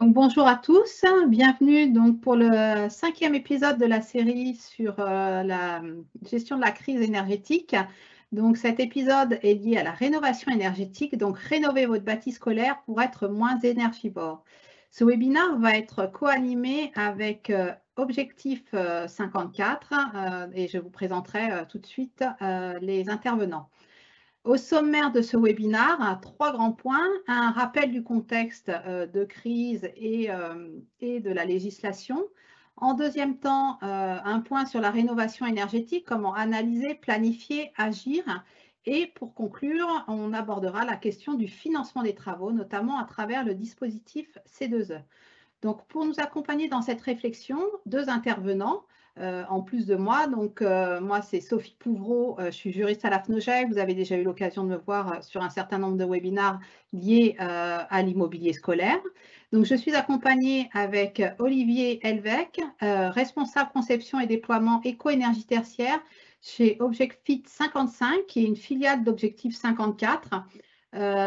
Donc, bonjour à tous, bienvenue donc pour le 5e épisode de la série sur la gestion de la crise énergétique. Donc cet épisode est lié à la rénovation énergétique, donc rénover votre bâti scolaire pour être moins énergivore. Ce webinaire va être co-animé avec Objectif 54 et je vous présenterai tout de suite les intervenants. Au sommaire de ce webinaire, 3 grands points. Un rappel du contexte de crise et de la législation. En deuxième temps, un point sur la rénovation énergétique, comment analyser, planifier, agir. Et pour conclure, on abordera la question du financement des travaux, notamment à travers le dispositif C2E. Donc, pour nous accompagner dans cette réflexion, 2 intervenants en plus de moi. Donc, moi, c'est Sophie Pouvreau, je suis juriste à la FNOJEC. Vous avez déjà eu l'occasion de me voir sur un certain nombre de webinaires liés à l'immobilier scolaire. Donc, je suis accompagnée avec Olivier Helvec, responsable conception et déploiement éco-énergie tertiaire chez Objectif 55, qui est une filiale d'Objectif 54.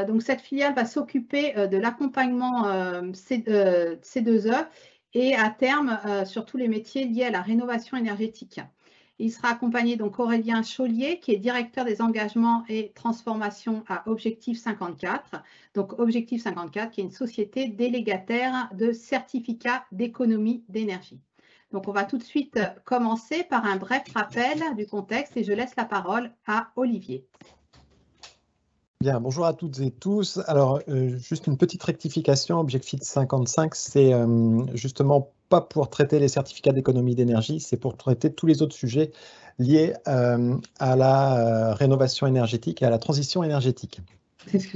Donc, cette filiale va s'occuper de l'accompagnement C2E et à terme sur tous les métiers liés à la rénovation énergétique. Il sera accompagné donc Aurélien Chaulier, qui est directeur des engagements et transformations à Objectif 54. Donc, Objectif 54, qui est une société délégataire de certificats d'économie d'énergie. Donc, on va tout de suite commencer par un bref rappel du contexte et je laisse la parole à Olivier. Bien, bonjour à toutes et tous. Alors, juste une petite rectification, Objectif 55, c'est justement pas pour traiter les certificats d'économie d'énergie, c'est pour traiter tous les autres sujets liés à la rénovation énergétique et à la transition énergétique.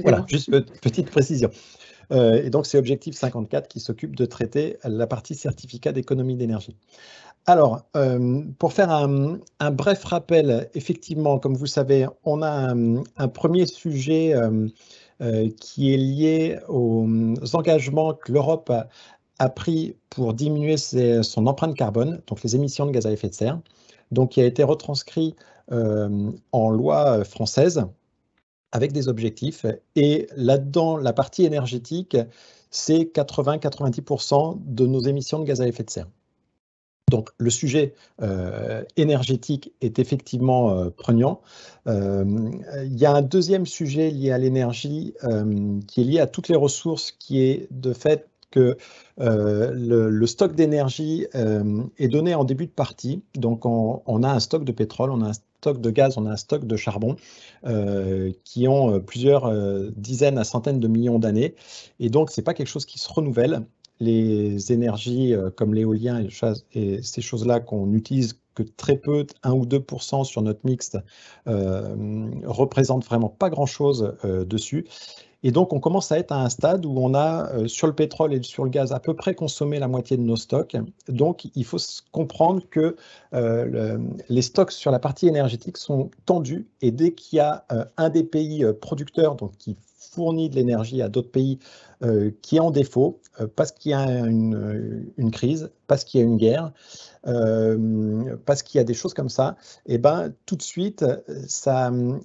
Voilà, juste petite précision. Et donc, c'est Objectif 54 qui s'occupe de traiter la partie certificat d'économie d'énergie. Alors, pour faire un bref rappel, effectivement, comme vous savez, on a un premier sujet qui est lié aux engagements que l'Europe a pris pour diminuer son empreinte carbone, donc les émissions de gaz à effet de serre, donc qui a été retranscrit en loi française avec des objectifs. Et là-dedans, la partie énergétique, c'est 80-90% de nos émissions de gaz à effet de serre. Donc, le sujet énergétique est effectivement prégnant. Il y a un deuxième sujet lié à l'énergie qui est lié à toutes les ressources, qui est de fait que le stock d'énergie est donné en début de partie. Donc, on a un stock de pétrole, on a un stock de gaz, on a un stock de charbon qui ont plusieurs dizaines à centaines de millions d'années. Et donc, ce n'est pas quelque chose qui se renouvelle. Les énergies comme l'éolien et ces choses-là qu'on utilise que très peu, 1 ou 2% sur notre mixte, représentent vraiment pas grand-chose dessus. Et donc, on commence à être à un stade où on a, sur le pétrole et sur le gaz, à peu près consommé la moitié de nos stocks. Donc, il faut comprendre que les stocks sur la partie énergétique sont tendus. Et dès qu'il y a un des pays producteurs, donc qui fournit de l'énergie à d'autres pays qui est en défaut, parce qu'il y a une crise, parce qu'il y a une guerre, parce qu'il y a des choses comme ça, et ben tout de suite,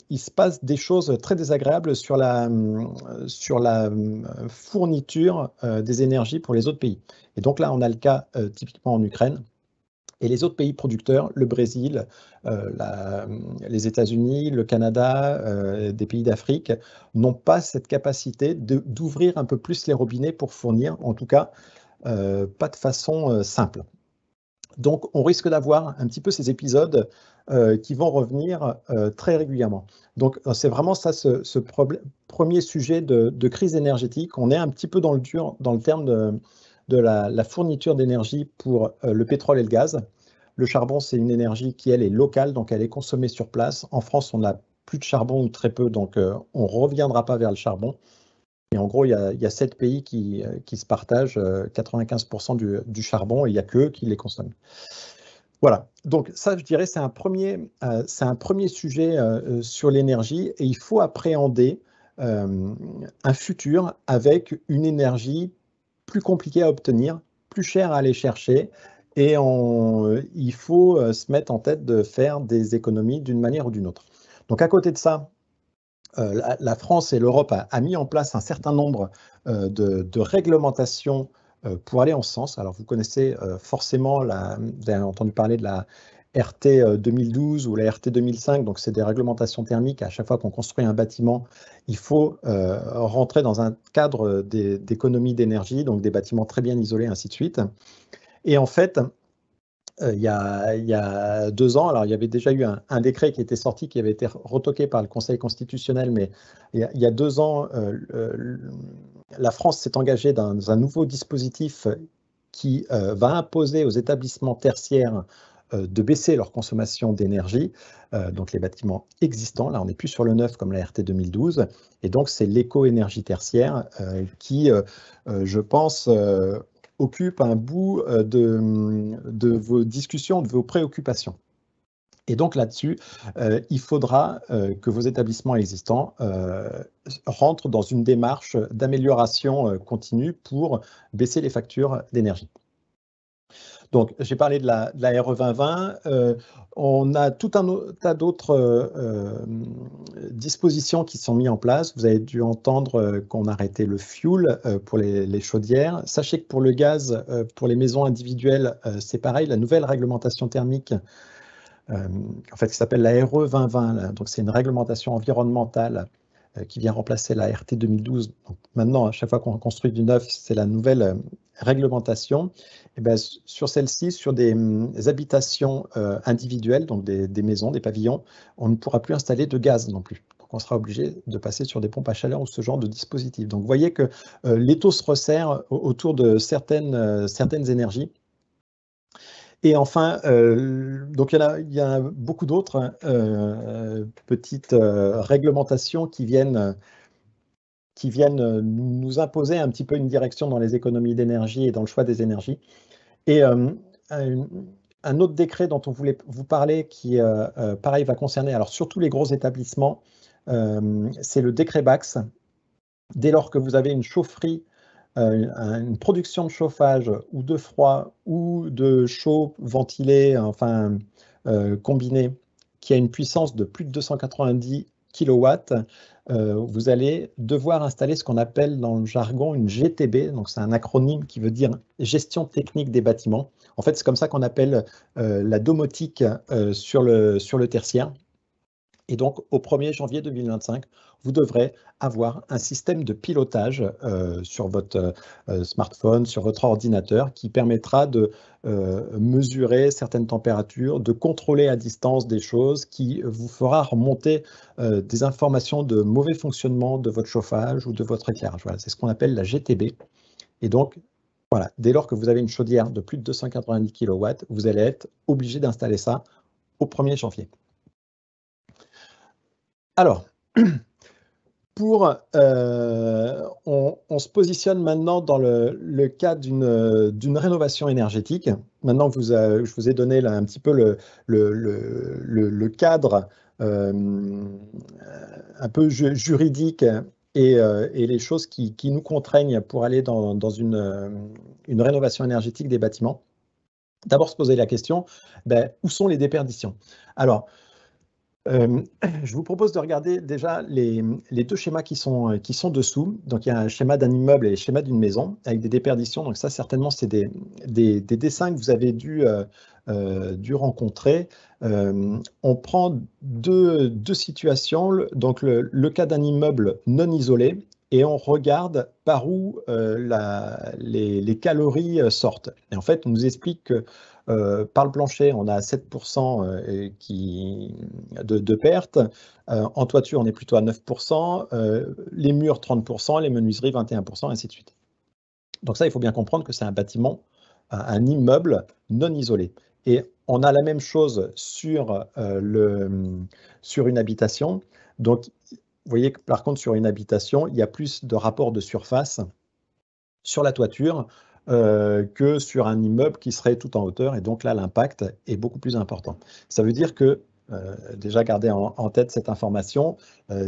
il se passe des choses très désagréables sur la fourniture des énergies pour les autres pays. Et donc là, on a le cas typiquement en Ukraine. Et les autres pays producteurs, le Brésil, les États-Unis, le Canada, des pays d'Afrique, n'ont pas cette capacité d'ouvrir un peu plus les robinets pour fournir, en tout cas, pas de façon simple. Donc, on risque d'avoir un petit peu ces épisodes qui vont revenir très régulièrement. Donc, c'est vraiment ça, ce premier sujet de crise énergétique. On est un petit peu dans le dur, dans le terme de la fourniture d'énergie pour le pétrole et le gaz. Le charbon, c'est une énergie qui, elle, est locale, donc elle est consommée sur place. En France, on n'a plus de charbon ou très peu, donc on ne reviendra pas vers le charbon. Et en gros, il y a 7 pays qui se partagent 95% du charbon et il n'y a qu'eux qui les consomment. Voilà, donc ça, je dirais, c'est un premier sujet sur l'énergie et il faut appréhender un futur avec une énergie plus compliquée à obtenir, plus chère à aller chercher et il faut se mettre en tête de faire des économies d'une manière ou d'une autre. Donc à côté de ça, la France et l'Europe a mis en place un certain nombre de réglementations pour aller en ce sens. Alors, vous connaissez forcément, vous avez entendu parler de la RT 2012 ou la RT 2005, donc c'est des réglementations thermiques. À chaque fois qu'on construit un bâtiment, il faut rentrer dans un cadre d'économie d'énergie, donc des bâtiments très bien isolés, ainsi de suite. Et en fait, il y a 2 ans, alors il y avait déjà eu un décret qui était sorti, qui avait été retoqué par le Conseil constitutionnel, mais il y a 2 ans, la France s'est engagée dans un nouveau dispositif qui va imposer aux établissements tertiaires de baisser leur consommation d'énergie, donc les bâtiments existants. Là, on n'est plus sur le neuf comme la RT 2012, et donc c'est l'éco-énergie tertiaire qui, je pense, occupe un bout de vos discussions, de vos préoccupations. Et donc là-dessus, il faudra que vos établissements existants rentrent dans une démarche d'amélioration continue pour baisser les factures d'énergie. Donc, j'ai parlé de la RE 2020. On a tout un tas d'autres dispositions qui sont mises en place. Vous avez dû entendre qu'on arrêtait le fioul pour les chaudières. Sachez que pour le gaz, pour les maisons individuelles, c'est pareil. La nouvelle réglementation thermique, en fait, qui s'appelle la RE 2020, donc c'est une réglementation environnementale qui vient remplacer la RT 2012. Donc maintenant, à chaque fois qu'on construit du neuf, c'est la nouvelle réglementation. Et bien, sur celle-ci, sur des habitations individuelles, donc des maisons, des pavillons, on ne pourra plus installer de gaz non plus. Donc on sera obligé de passer sur des pompes à chaleur ou ce genre de dispositif. Donc vous voyez que l'étau se resserre autour de certaines énergies. Et enfin, donc il y a beaucoup d'autres petites réglementations qui viennent nous imposer un petit peu une direction dans les économies d'énergie et dans le choix des énergies. Et un autre décret dont on voulait vous parler qui, pareil, va concerner alors surtout les gros établissements, c'est le décret BAX. Dès lors que vous avez une chaufferie, une production de chauffage ou de froid ou de chaud ventilé, enfin combiné, qui a une puissance de plus de 290 kW, vous allez devoir installer ce qu'on appelle dans le jargon une GTB. Donc c'est un acronyme qui veut dire gestion technique des bâtiments. En fait, c'est comme ça qu'on appelle la domotique sur le tertiaire. Et donc, au 1er janvier 2025, vous devrez avoir un système de pilotage sur votre smartphone, sur votre ordinateur, qui permettra de mesurer certaines températures, de contrôler à distance des choses, qui vous fera remonter des informations de mauvais fonctionnement de votre chauffage ou de votre éclairage. Voilà, c'est ce qu'on appelle la GTB. Et donc, voilà, dès lors que vous avez une chaudière de plus de 290 kW, vous allez être obligé d'installer ça au 1er janvier. Alors, on se positionne maintenant dans le cadre d'une rénovation énergétique. Maintenant que je vous ai donné là un petit peu le cadre un peu juridique et les choses qui nous contraignent pour aller dans une rénovation énergétique des bâtiments. D'abord se poser la question, où sont les déperditions? Alors, je vous propose de regarder déjà les 2 schémas qui sont dessous. Donc, il y a un schéma d'un immeuble et un schéma d'une maison avec des déperditions. Donc, ça, certainement, c'est des dessins que vous avez dû rencontrer. On prend deux situations. Donc, le cas d'un immeuble non isolé et on regarde par où les calories sortent. Et en fait, on nous explique que par le plancher, on a 7% de pertes. En toiture, on est plutôt à 9%. Les murs, 30%. Les menuiseries, 21%, ainsi de suite. Donc ça, il faut bien comprendre que c'est un bâtiment, un immeuble non isolé. Et on a la même chose sur une habitation. Donc, vous voyez que par contre, sur une habitation, il y a plus de rapport de surface sur la toiture que sur un immeuble qui serait tout en hauteur. Et donc là, l'impact est beaucoup plus important. Ça veut dire que, déjà gardez en tête cette information,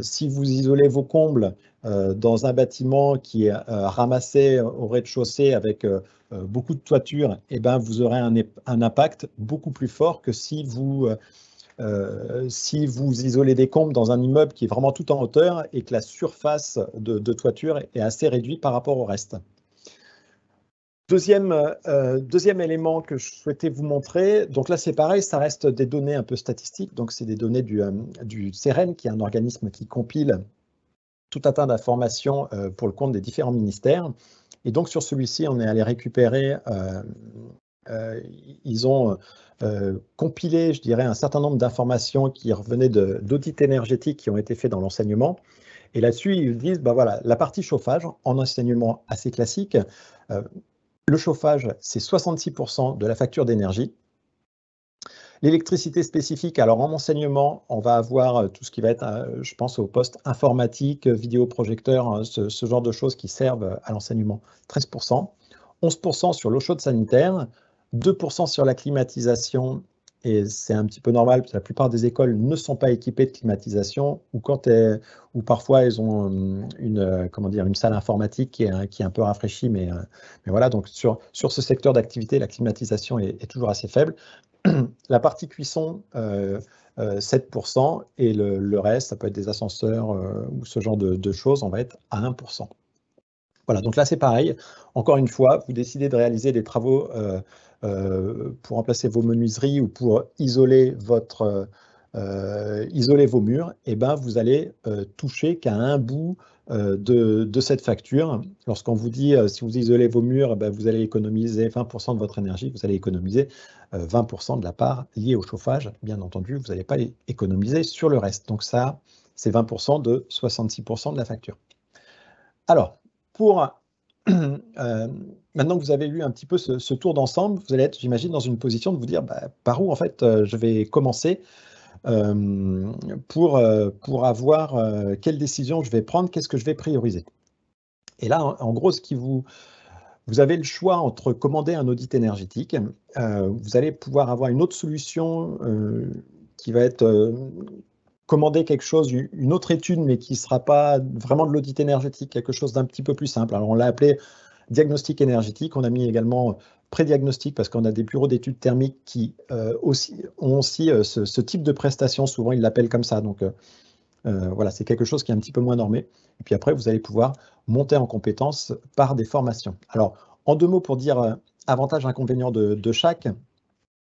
si vous isolez vos combles dans un bâtiment qui est ramassé au rez-de-chaussée avec beaucoup de toiture, eh ben, vous aurez un impact beaucoup plus fort que si vous isolez des combles dans un immeuble qui est vraiment tout en hauteur et que la surface de toiture est assez réduite par rapport au reste. Deuxième élément que je souhaitais vous montrer, donc là c'est pareil, ça reste des données un peu statistiques, donc c'est des données du CEREN, qui est un organisme qui compile tout un tas d'informations pour le compte des différents ministères. Et donc sur celui-ci, on est allé récupérer, ils ont compilé, je dirais, un certain nombre d'informations qui revenaient d'audits énergétiques qui ont été faits dans l'enseignement. Et là-dessus, ils disent, ben voilà, la partie chauffage, en enseignement assez classique, le chauffage, c'est 66% de la facture d'énergie. L'électricité spécifique, alors en enseignement, on va avoir tout ce qui va être, je pense, au poste informatique, vidéoprojecteur, ce genre de choses qui servent à l'enseignement, 13%. 11% sur l'eau chaude sanitaire, 2% sur la climatisation, et c'est un petit peu normal, parce que la plupart des écoles ne sont pas équipées de climatisation, ou parfois elles ont une salle informatique qui est un peu rafraîchie, mais voilà, donc sur ce secteur d'activité, la climatisation est toujours assez faible. La partie cuisson, 7%, et le reste, ça peut être des ascenseurs ou ce genre de choses, on va être à 1%. Voilà, donc là c'est pareil. Encore une fois, vous décidez de réaliser des travaux pour remplacer vos menuiseries ou pour isoler vos murs, et ben vous allez toucher qu'à un bout de cette facture. Lorsqu'on vous dit si vous isolez vos murs, ben, vous allez économiser 20% de votre énergie, vous allez économiser 20% de la part liée au chauffage. Bien entendu, vous n'allez pas économiser sur le reste. Donc ça, c'est 20% de 66% de la facture. Alors, maintenant que vous avez eu un petit peu ce tour d'ensemble, vous allez être, j'imagine, dans une position de vous dire par où en fait je vais commencer pour avoir quelle décision je vais prendre, qu'est-ce que je vais prioriser. Et là, en gros, vous avez le choix entre commander un audit énergétique, vous allez pouvoir avoir une autre solution qui va être commander quelque chose, une autre étude, mais qui ne sera pas vraiment de l'audit énergétique, quelque chose d'un petit peu plus simple. Alors, on l'a appelé diagnostic énergétique. On a mis également pré-diagnostic parce qu'on a des bureaux d'études thermiques qui ont aussi ce type de prestation. Souvent, ils l'appellent comme ça. Donc, voilà, c'est quelque chose qui est un petit peu moins normé. Et puis après, vous allez pouvoir monter en compétences par des formations. Alors, en 2 mots pour dire avantages et inconvénients de chaque.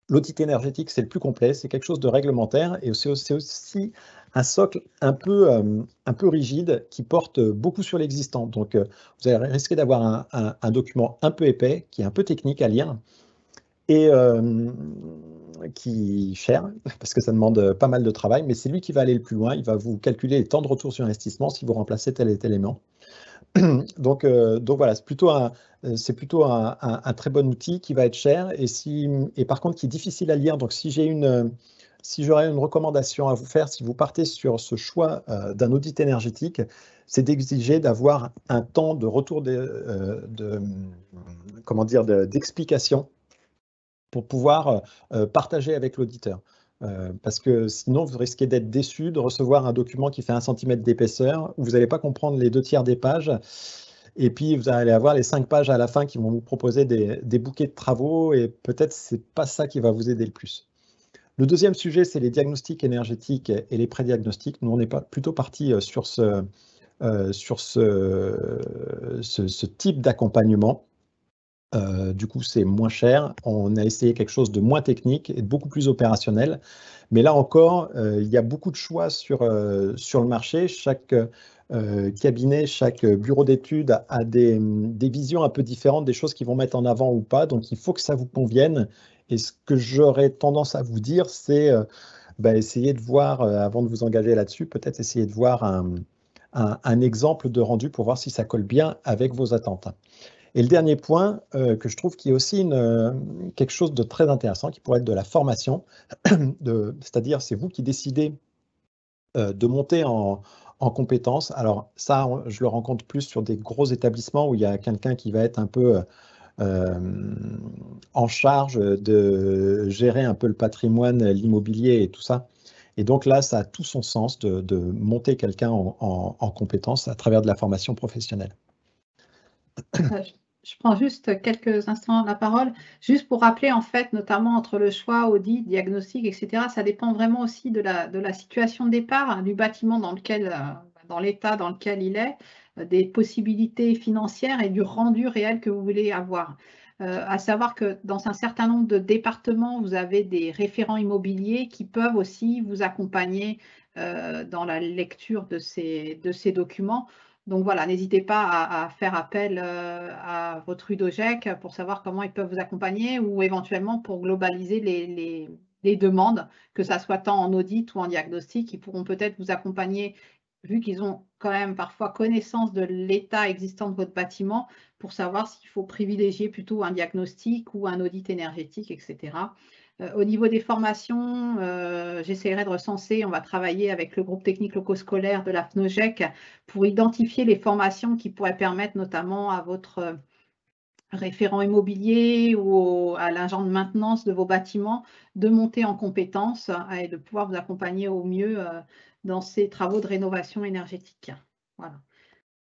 L'audit énergétique, c'est le plus complet, c'est quelque chose de réglementaire et c'est aussi un socle un peu rigide qui porte beaucoup sur l'existant. Donc, vous allez risquer d'avoir un document un peu épais, qui est un peu technique à lire et qui est cher, parce que ça demande pas mal de travail, mais c'est lui qui va aller le plus loin. Il va vous calculer les temps de retour sur investissement si vous remplacez tel et tel élément. Donc voilà, c'est plutôt un très bon outil qui va être cher et par contre qui est difficile à lire. Donc si j'aurais une recommandation à vous faire, si vous partez sur ce choix d'un audit énergétique, c'est d'exiger d'avoir un temps de retour d'explication pour pouvoir partager avec l'auditeur. Parce que sinon, vous risquez d'être déçu de recevoir un document qui fait 1 cm d'épaisseur, où vous n'allez pas comprendre les 2/3 des pages, et puis vous allez avoir les 5 pages à la fin qui vont vous proposer des bouquets de travaux, et peut-être ce n'est pas ça qui va vous aider le plus. Le deuxième sujet, c'est les diagnostics énergétiques et les pré-diagnostics. Nous, on est plutôt parti sur ce type d'accompagnement. Du coup, c'est moins cher. On a essayé quelque chose de moins technique et de beaucoup plus opérationnel. Mais là encore, il y a beaucoup de choix sur le marché. Chaque cabinet, chaque bureau d'études a des visions un peu différentes des choses qu'ils vont mettre en avant ou pas. Donc, il faut que ça vous convienne. Et ce que j'aurais tendance à vous dire, c'est essayer de voir, avant de vous engager là-dessus, peut-être essayer de voir un exemple de rendu pour voir si ça colle bien avec vos attentes. Et le dernier point que je trouve qui est aussi quelque chose de très intéressant, qui pourrait être de la formation, c'est-à-dire c'est vous qui décidez de monter en compétences. Alors ça, je le rencontre plus sur des gros établissements où il y a quelqu'un qui va être un peu en charge de gérer un peu le patrimoine, l'immobilier et tout ça. Et donc là, ça a tout son sens de monter quelqu'un en compétences à travers de la formation professionnelle. Je prends juste quelques instants la parole, juste pour rappeler en fait, notamment entre le choix, audit, diagnostic, etc. Ça dépend vraiment aussi de la situation de départ, hein, du bâtiment dans lequel, dans l'état dans lequel il est. des possibilités financières et du rendu réel que vous voulez avoir. À savoir que dans un certain nombre de départements, vous avez des référents immobiliers qui peuvent aussi vous accompagner dans la lecture de ces documents. Donc voilà, n'hésitez pas à faire appel à votre UDOGEC pour savoir comment ils peuvent vous accompagner ou éventuellement pour globaliser les demandes, que ça soit tant en audit ou en diagnostic, ils pourront peut-être vous accompagner vu qu'ils ont quand même parfois connaissance de l'état existant de votre bâtiment pour savoir s'il faut privilégier plutôt un diagnostic ou un audit énergétique, etc. Au niveau des formations, j'essaierai de recenser, on va travailler avec le groupe technique loco-scolaire de la FNOGEC pour identifier les formations qui pourraient permettre notamment à votre référent immobilier ou à l'agent de maintenance de vos bâtiments de monter en compétences et de pouvoir vous accompagner au mieux dans ces travaux de rénovation énergétique. Voilà.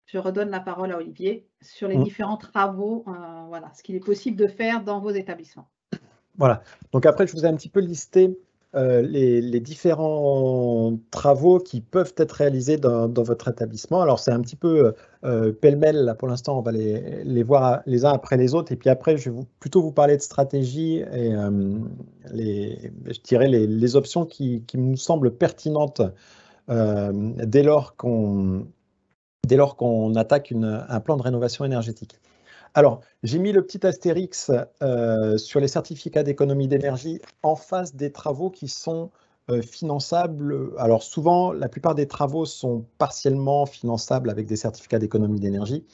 Je redonne la parole à Olivier sur les différents travaux, voilà, ce qu'il est possible de faire dans vos établissements. Voilà. Donc après, je vous ai un petit peu listé les différents travaux qui peuvent être réalisés dans votre établissement. Alors, c'est un petit peu pêle-mêle, là, pour l'instant, on va les voir les uns après les autres. Et puis après, je vais plutôt vous parler de stratégie et je dirais les options qui nous semblent pertinentes dès lors qu'on attaque un plan de rénovation énergétique. Alors, j'ai mis le petit astérix sur les certificats d'économie d'énergie en face des travaux qui sont finançables. Alors souvent, la plupart des travaux sont partiellement finançables avec des certificats d'économie d'énergie,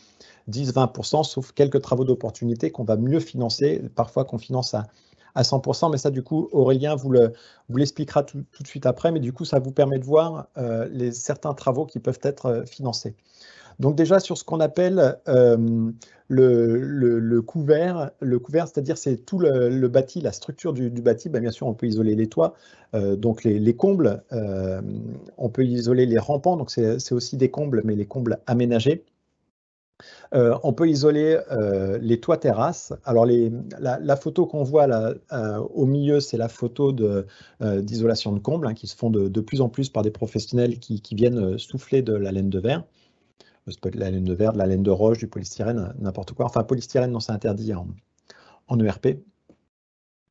10-20%, sauf quelques travaux d'opportunité qu'on va mieux financer, parfois qu'on finance à 100%, mais ça du coup, Aurélien vous l'expliquera tout de suite après, mais du coup, ça vous permet de voir certains travaux qui peuvent être financés. Donc déjà sur ce qu'on appelle le couvert, c'est-à-dire c'est tout le bâti, la structure du bâti. Bien sûr, on peut isoler les toits, donc les combles, on peut isoler les rampants, donc c'est aussi des combles, mais les combles aménagés. On peut isoler les toits terrasses. Alors la photo qu'on voit là au milieu, c'est la photo d'isolation de combles qui se font de plus en plus par des professionnels qui viennent souffler de la laine de verre. Ça peut être de la laine de verre, de la laine de roche, du polystyrène, n'importe quoi. Enfin, polystyrène, non, c'est interdit en ERP.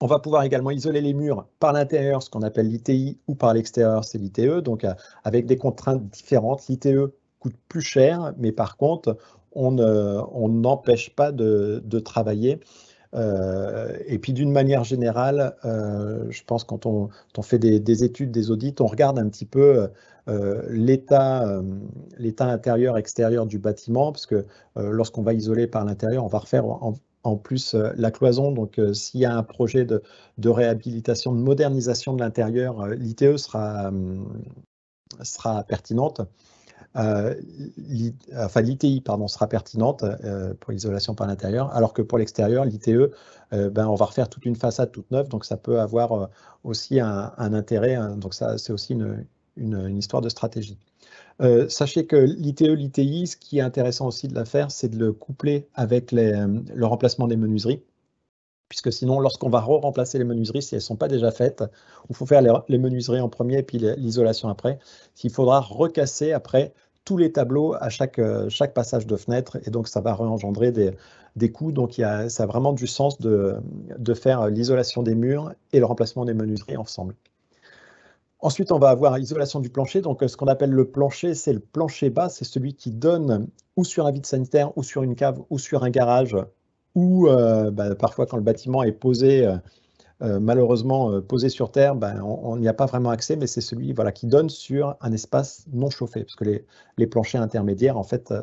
On va pouvoir également isoler les murs par l'intérieur, ce qu'on appelle l'ITI, ou par l'extérieur, c'est l'ITE. Donc, avec des contraintes différentes, l'ITE coûte plus cher, mais par contre, on n'empêche pas de travailler. Et puis d'une manière générale, je pense quand on fait des études, des audits, on regarde un petit peu l'état intérieur, extérieur du bâtiment, parce que lorsqu'on va isoler par l'intérieur, on va refaire en plus la cloison. Donc s'il y a un projet de réhabilitation, de modernisation de l'intérieur, l'ITE sera pertinente. L'ITI sera pertinente pour l'isolation par l'intérieur, alors que pour l'extérieur, l'ITE, on va refaire toute une façade toute neuve, donc ça peut avoir aussi un intérêt, donc ça c'est aussi une histoire de stratégie. Sachez que l'ITE, l'ITI, ce qui est intéressant aussi de la faire, c'est de le coupler avec le remplacement des menuiseries, puisque sinon, lorsqu'on va remplacer les menuiseries, si elles ne sont pas déjà faites, il faut faire les menuiseries en premier et puis l'isolation après. Il faudra recasser après tous les tableaux à chaque passage de fenêtre, et donc ça va engendrer des coûts. Donc ça a vraiment du sens de faire l'isolation des murs et le remplacement des menuiseries ensemble. Ensuite, on va avoir isolation du plancher. Donc, ce qu'on appelle le plancher, c'est le plancher bas. C'est celui qui donne ou sur un vide sanitaire, ou sur une cave, ou sur un garage, ou parfois quand le bâtiment est posé, malheureusement posé sur terre, on n'y a pas vraiment accès, mais c'est celui qui donne sur un espace non chauffé, parce que les planchers intermédiaires, en fait,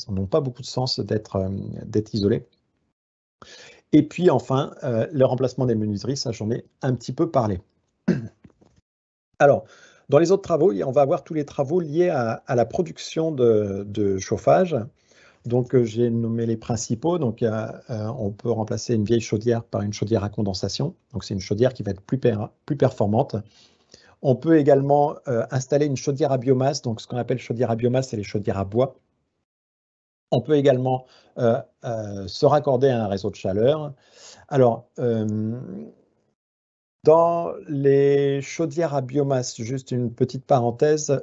n'ont pas beaucoup de sens d'être isolés. Et puis enfin, le remplacement des menuiseries, ça j'en ai un petit peu parlé. Alors, dans les autres travaux, on va avoir tous les travaux liés à la production de chauffage. Donc, j'ai nommé les principaux. Donc, on peut remplacer une vieille chaudière par une chaudière à condensation. Donc, c'est une chaudière qui va être plus performante. On peut également installer une chaudière à biomasse. Donc, ce qu'on appelle chaudière à biomasse, c'est les chaudières à bois. On peut également se raccorder à un réseau de chaleur. Alors, dans les chaudières à biomasse, juste une petite parenthèse,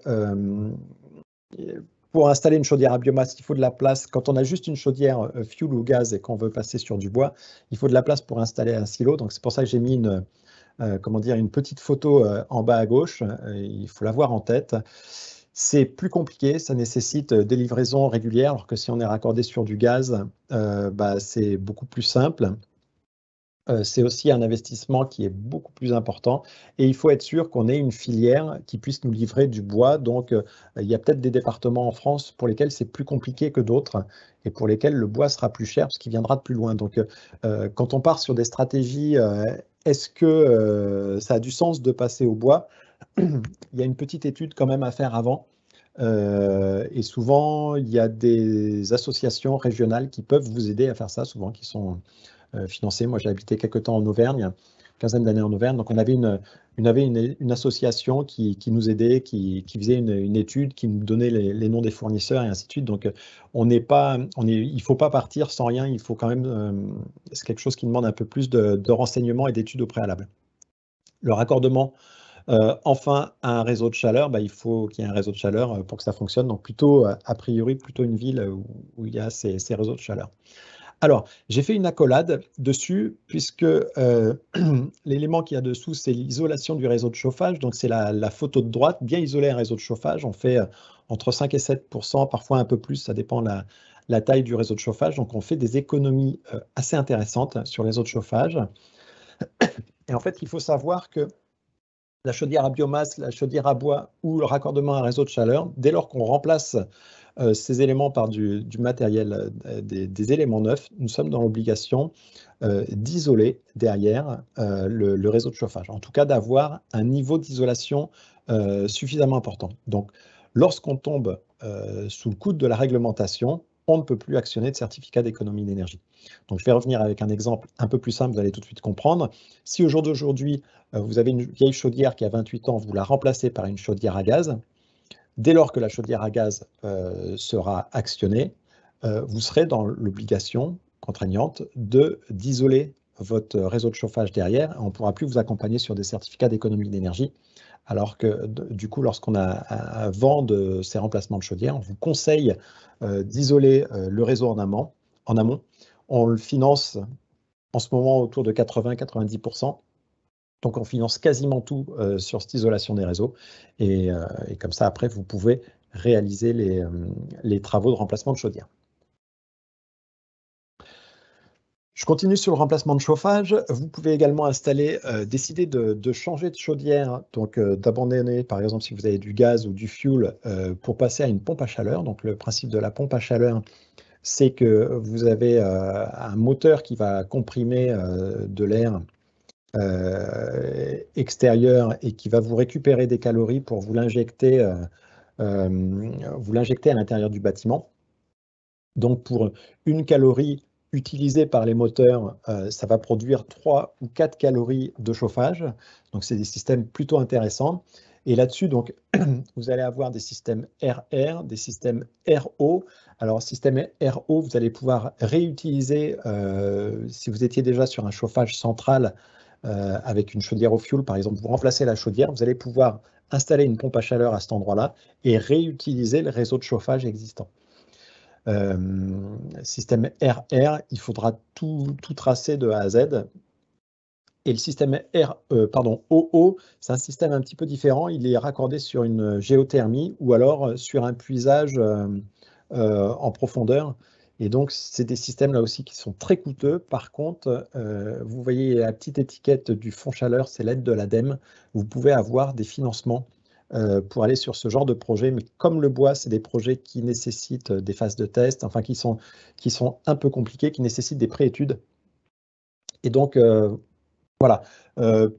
pour installer une chaudière à biomasse, il faut de la place. Quand on a juste une chaudière fuel ou gaz et qu'on veut passer sur du bois, il faut de la place pour installer un silo. Donc c'est pour ça que j'ai mis une petite photo en bas à gauche. Il faut l'avoir en tête. C'est plus compliqué, ça nécessite des livraisons régulières, alors que si on est raccordé sur du gaz, c'est beaucoup plus simple. C'est aussi un investissement qui est beaucoup plus important et il faut être sûr qu'on ait une filière qui puisse nous livrer du bois. Donc, il y a peut-être des départements en France pour lesquels c'est plus compliqué que d'autres et pour lesquels le bois sera plus cher parce qu'il viendra de plus loin. Donc, quand on part sur des stratégies, est-ce que ça a du sens de passer au bois? Il y a une petite étude quand même à faire avant. Et souvent, il y a des associations régionales qui peuvent vous aider à faire ça, souvent qui sont financées. Moi, j'ai habité quelques temps en Auvergne, une quinzaine d'années en Auvergne. Donc, on avait une association qui nous aidait, qui faisait une étude, qui nous donnait les noms des fournisseurs et ainsi de suite. Donc, il ne faut pas partir sans rien. Il faut quand même, c'est quelque chose qui demande un peu plus de renseignements et d'études au préalable. Le raccordement enfin, un réseau de chaleur, il faut qu'il y ait un réseau de chaleur pour que ça fonctionne. Donc, plutôt, a priori, plutôt une ville où il y a ces réseaux de chaleur. Alors, j'ai fait une accolade dessus, puisque l'élément qu'il y a dessous, c'est l'isolation du réseau de chauffage. Donc, c'est la photo de droite, bien isoler un réseau de chauffage. On fait entre 5 et 7%, parfois un peu plus, ça dépend de la taille du réseau de chauffage. Donc, on fait des économies assez intéressantes sur les réseaux de chauffage. Et en fait, il faut savoir que la chaudière à biomasse, la chaudière à bois ou le raccordement à un réseau de chaleur, dès lors qu'on remplace ces éléments par du matériel, des éléments neufs, nous sommes dans l'obligation d'isoler derrière le réseau de chauffage. En tout cas, d'avoir un niveau d'isolation suffisamment important. Donc, lorsqu'on tombe sous le coude de la réglementation, on ne peut plus actionner de certificat d'économie d'énergie. Donc, je vais revenir avec un exemple un peu plus simple, vous allez tout de suite comprendre. Si au jour d'aujourd'hui, vous avez une vieille chaudière qui a 28 ans, vous la remplacez par une chaudière à gaz, dès lors que la chaudière à gaz sera actionnée, vous serez dans l'obligation contraignante d'isoler votre réseau de chauffage derrière. On ne pourra plus vous accompagner sur des certificats d'économie d'énergie. Alors que du coup, lorsqu'on a un vent de ces remplacements de chaudière, on vous conseille d'isoler le réseau en amont. On le finance en ce moment autour de 80-90%. Donc, on finance quasiment tout sur cette isolation des réseaux. Et comme ça, après, vous pouvez réaliser les travaux de remplacement de chaudière. Je continue sur le remplacement de chauffage. Vous pouvez également décider de changer de chaudière, donc d'abandonner, par exemple, si vous avez du gaz ou du fuel, pour passer à une pompe à chaleur. Donc, le principe de la pompe à chaleur, c'est que vous avez un moteur qui va comprimer de l'air extérieur et qui va vous récupérer des calories pour vous l'injecter à l'intérieur du bâtiment. Donc, pour une calorie utilisée par les moteurs, ça va produire 3 ou 4 calories de chauffage. Donc, c'est des systèmes plutôt intéressants. Et là-dessus, donc, vous allez avoir des systèmes RR, des systèmes RO. Alors, système RO, vous allez pouvoir réutiliser, si vous étiez déjà sur un chauffage central avec une chaudière au fioul, par exemple, vous remplacez la chaudière, vous allez pouvoir installer une pompe à chaleur à cet endroit-là et réutiliser le réseau de chauffage existant. Système RR, il faudra tout tracer de A à Z. Et le système OO, c'est un système un petit peu différent. Il est raccordé sur une géothermie ou alors sur un puisage en profondeur. Et donc, c'est des systèmes là aussi qui sont très coûteux. Par contre, vous voyez la petite étiquette du fonds chaleur, c'est l'aide de l'ADEME. Vous pouvez avoir des financements pour aller sur ce genre de projet. Mais comme le bois, c'est des projets qui nécessitent des phases de test, enfin qui sont un peu compliqués, qui nécessitent des préétudes. Et donc, voilà,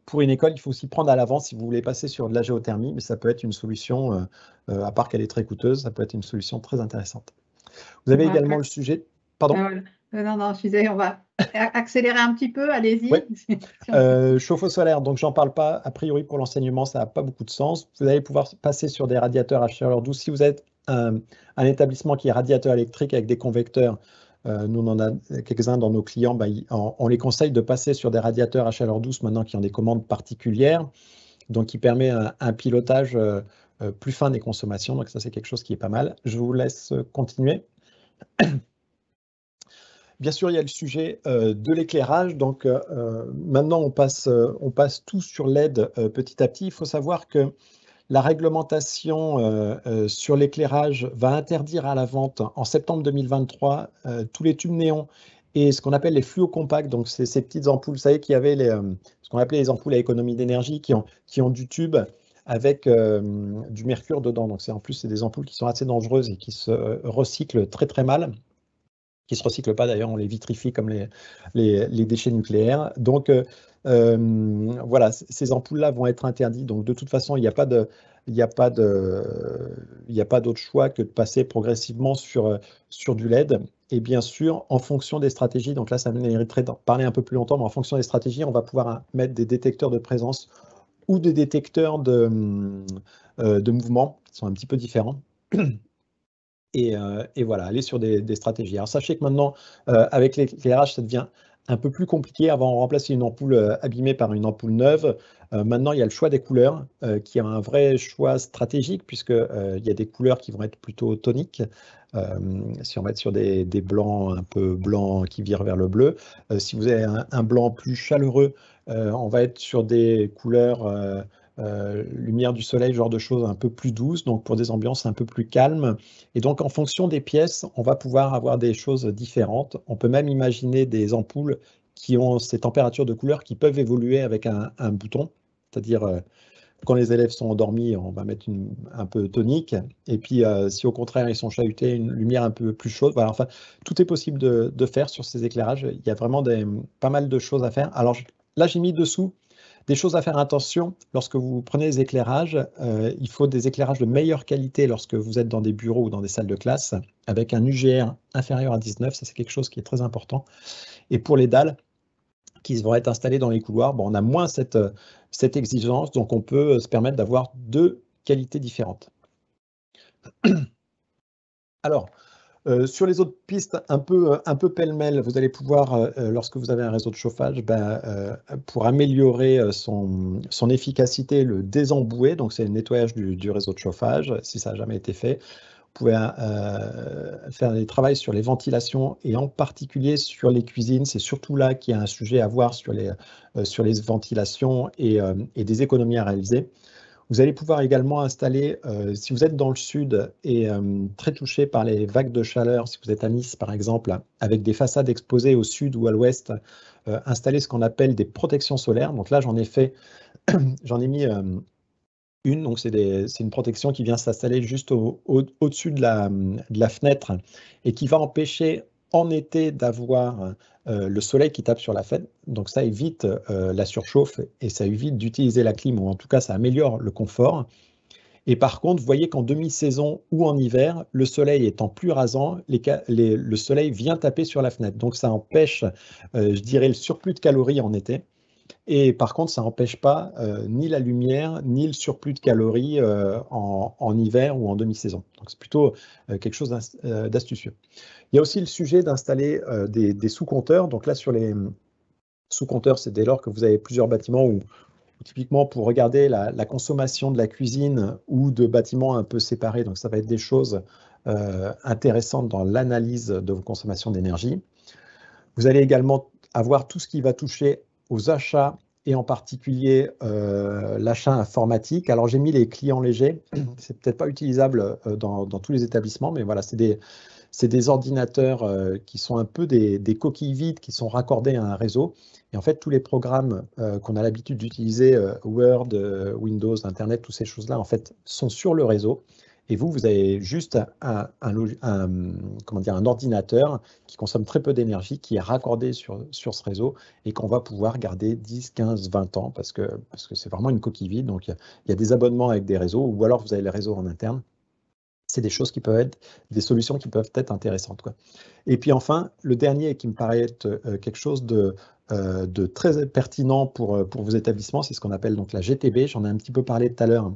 pour une école, il faut s'y prendre à l'avance si vous voulez passer sur de la géothermie, mais ça peut être une solution, à part qu'elle est très coûteuse, ça peut être une solution très intéressante. Vous avez également le sujet… Pardon ? Non, je disais, on va accélérer un petit peu, allez-y. Oui. Chauffe-eau solaire, donc j'en parle pas, a priori pour l'enseignement, ça n'a pas beaucoup de sens. Vous allez pouvoir passer sur des radiateurs à chaleur douce. Si vous êtes un établissement qui est radiateur électrique avec des convecteurs, nous on en a quelques-uns dans nos clients, on les conseille de passer sur des radiateurs à chaleur douce maintenant qui ont des commandes particulières, donc qui permet un pilotage plus fin des consommations. Donc ça, c'est quelque chose qui est pas mal. Je vous laisse continuer. Bien sûr, il y a le sujet de l'éclairage. Donc maintenant, on passe tout sur LED petit à petit. Il faut savoir que la réglementation sur l'éclairage va interdire à la vente en septembre 2023 tous les tubes néons et ce qu'on appelle les fluos compacts. Donc, c'est ces petites ampoules, vous savez qu'il y avait ce qu'on appelait les ampoules à économie d'énergie qui ont du tube avec du mercure dedans. Donc, en plus, c'est des ampoules qui sont assez dangereuses et qui se recyclent très, très mal. Qui ne se recyclent pas d'ailleurs, on les vitrifie comme les déchets nucléaires. Donc voilà, ces ampoules-là vont être interdites. Donc de toute façon, il n'y a pas d'autre choix que de passer progressivement sur du LED. Et bien sûr, en fonction des stratégies, donc là, ça mériterait d'en parler un peu plus longtemps, mais en fonction des stratégies, on va pouvoir mettre des détecteurs de présence ou des détecteurs de mouvement qui sont un petit peu différents. Et voilà, aller sur des stratégies. Alors sachez que maintenant, avec l'éclairage, ça devient un peu plus compliqué. Avant, on remplaçait une ampoule abîmée par une ampoule neuve. Maintenant, il y a le choix des couleurs, qui est un vrai choix stratégique, puisqu'il y a des couleurs qui vont être plutôt toniques. Si on va être sur des blancs un peu blancs qui virent vers le bleu. Si vous avez un blanc plus chaleureux, on va être sur des couleurs lumière du soleil, genre de choses un peu plus douces, donc pour des ambiances un peu plus calmes. Et donc, en fonction des pièces, on va pouvoir avoir des choses différentes. On peut même imaginer des ampoules qui ont ces températures de couleur qui peuvent évoluer avec un bouton, c'est-à-dire quand les élèves sont endormis, on va mettre un peu tonique. Et puis, si au contraire, ils sont chahutés, une lumière un peu plus chaude. Voilà, enfin, tout est possible de faire sur ces éclairages. Il y a vraiment pas mal de choses à faire. Alors là, j'ai mis dessous des choses à faire attention. Lorsque vous prenez des éclairages, il faut des éclairages de meilleure qualité lorsque vous êtes dans des bureaux ou dans des salles de classe, avec un UGR inférieur à 19. Ça, c'est quelque chose qui est très important. Et pour les dalles qui vont être installées dans les couloirs, bon, on a moins cette exigence, donc on peut se permettre d'avoir deux qualités différentes. Alors, sur les autres pistes, un peu pêle-mêle, vous allez pouvoir, lorsque vous avez un réseau de chauffage, pour améliorer son efficacité, le désembouer. Donc, c'est le nettoyage du réseau de chauffage, si ça n'a jamais été fait. Vous pouvez faire des travaux sur les ventilations et en particulier sur les cuisines. C'est surtout là qu'il y a un sujet à voir sur les ventilations et des économies à réaliser. Vous allez pouvoir également installer, si vous êtes dans le sud et très touché par les vagues de chaleur, si vous êtes à Nice par exemple, avec des façades exposées au sud ou à l'ouest, installer ce qu'on appelle des protections solaires. Donc là, j'en ai mis une, donc c'est une protection qui vient s'installer juste au-dessus de la fenêtre et qui va empêcher en été d'avoir le soleil qui tape sur la fenêtre. Donc ça évite la surchauffe et ça évite d'utiliser la clim, ou en tout cas ça améliore le confort. Et par contre, vous voyez qu'en demi-saison ou en hiver, le soleil étant plus rasant, le soleil vient taper sur la fenêtre. Donc ça empêche, je dirais, le surplus de calories en été. Et par contre, ça n'empêche pas ni la lumière, ni le surplus de calories en hiver ou en demi-saison. Donc, c'est plutôt quelque chose d'astucieux. Il y a aussi le sujet d'installer des sous-compteurs. Donc là, sur les sous-compteurs, c'est dès lors que vous avez plusieurs bâtiments où, typiquement, pour regarder la consommation de la cuisine ou de bâtiments un peu séparés. Donc, ça va être des choses intéressantes dans l'analyse de vos consommations d'énergie. Vous allez également avoir tout ce qui va toucher aux achats et en particulier l'achat informatique. Alors j'ai mis les clients légers, c'est peut-être pas utilisable dans tous les établissements, mais voilà, c'est des ordinateurs qui sont un peu des coquilles vides qui sont raccordés à un réseau. Et en fait, tous les programmes qu'on a l'habitude d'utiliser, Word, Windows, Internet, toutes ces choses-là, en fait, sont sur le réseau. Et vous avez juste un ordinateur qui consomme très peu d'énergie, qui est raccordé sur ce réseau et qu'on va pouvoir garder 10, 15, 20 ans parce que c'est vraiment une coquille vide. Donc, il y a des abonnements avec des réseaux ou alors vous avez le réseau en interne. C'est des choses qui peuvent être, des solutions qui peuvent être intéressantes, quoi. Et puis enfin, le dernier qui me paraît être quelque chose de très pertinent pour vos établissements, c'est ce qu'on appelle donc la GTB. J'en ai un petit peu parlé tout à l'heure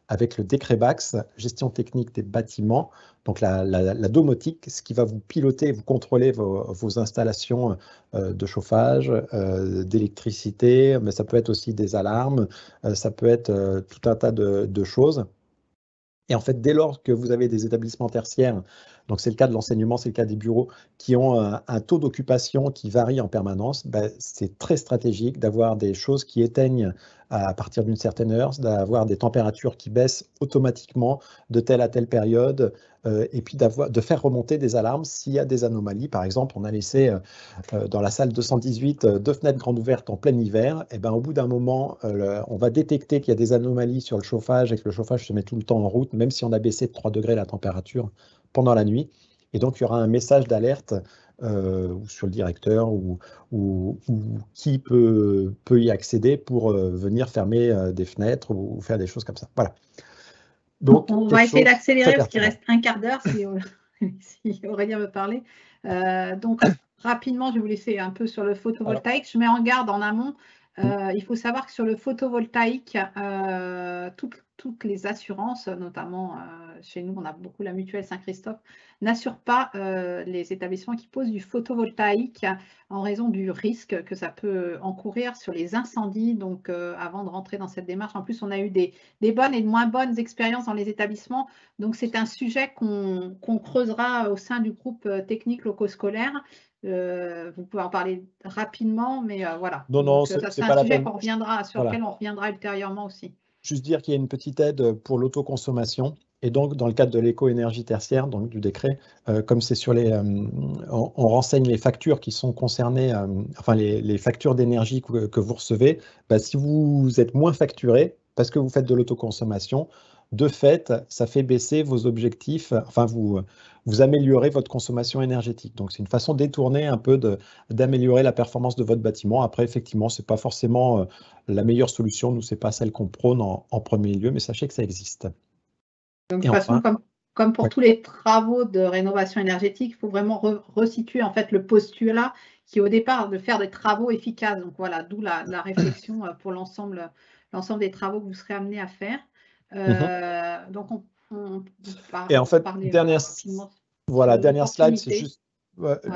avec le décret BAX, gestion technique des bâtiments, donc la domotique, ce qui va vous piloter, vous contrôler vos installations de chauffage, d'électricité, mais ça peut être aussi des alarmes, ça peut être tout un tas de choses. Et en fait, dès lors que vous avez des établissements tertiaires, donc c'est le cas de l'enseignement, c'est le cas des bureaux, qui ont un taux d'occupation qui varie en permanence, ben, c'est très stratégique d'avoir des choses qui éteignent à partir d'une certaine heure, d'avoir des températures qui baissent automatiquement de telle à telle période, et puis de faire remonter des alarmes s'il y a des anomalies. Par exemple, on a laissé dans la salle 218 deux fenêtres grandes ouvertes en plein hiver, et ben, au bout d'un moment, on va détecter qu'il y a des anomalies sur le chauffage et que le chauffage se met tout le temps en route, même si on a baissé de 3 degrés la température pendant la nuit. Et donc, il y aura un message d'alerte sur le directeur ou qui peut y accéder pour venir fermer des fenêtres ou faire des choses comme ça. Voilà. Donc, on va essayer d'accélérer parce qu'il reste un quart d'heure si Aurélien veut parler. Donc, rapidement, je vais vous laisser un peu sur le photovoltaïque. Alors, je mets en garde en amont. Il faut savoir que sur le photovoltaïque, toutes les assurances, notamment chez nous, on a beaucoup la mutuelle Saint-Christophe, n'assurent pas les établissements qui posent du photovoltaïque en raison du risque que ça peut encourir sur les incendies. Donc, avant de rentrer dans cette démarche, en plus, on a eu des bonnes et de moins bonnes expériences dans les établissements. Donc, c'est un sujet qu'on creusera au sein du groupe technique locaux-scolaire. Vous pouvez en parler rapidement, mais voilà. Non, ça sera un sujet sur lequel on reviendra ultérieurement aussi. Juste dire qu'il y a une petite aide pour l'autoconsommation. Et donc, dans le cadre de l'éco-énergie tertiaire, donc du décret, comme c'est sur on renseigne les factures qui sont concernées, enfin les factures d'énergie que vous recevez, bah, si vous êtes moins facturé parce que vous faites de l'autoconsommation, de fait, ça fait baisser vos objectifs, enfin vous améliorez votre consommation énergétique. Donc, c'est une façon détournée un peu d'améliorer la performance de votre bâtiment. Après, effectivement, ce n'est pas forcément la meilleure solution. Nous, ce n'est pas celle qu'on prône en premier lieu, mais sachez que ça existe. Donc, de toute façon, comme pour tous les travaux de rénovation énergétique, il faut vraiment resituer en fait le postulat qui est au départ de faire des travaux efficaces. Donc voilà, d'où la réflexion pour l'ensemble des travaux que vous serez amenés à faire. Donc et en fait, dernière slide, c'est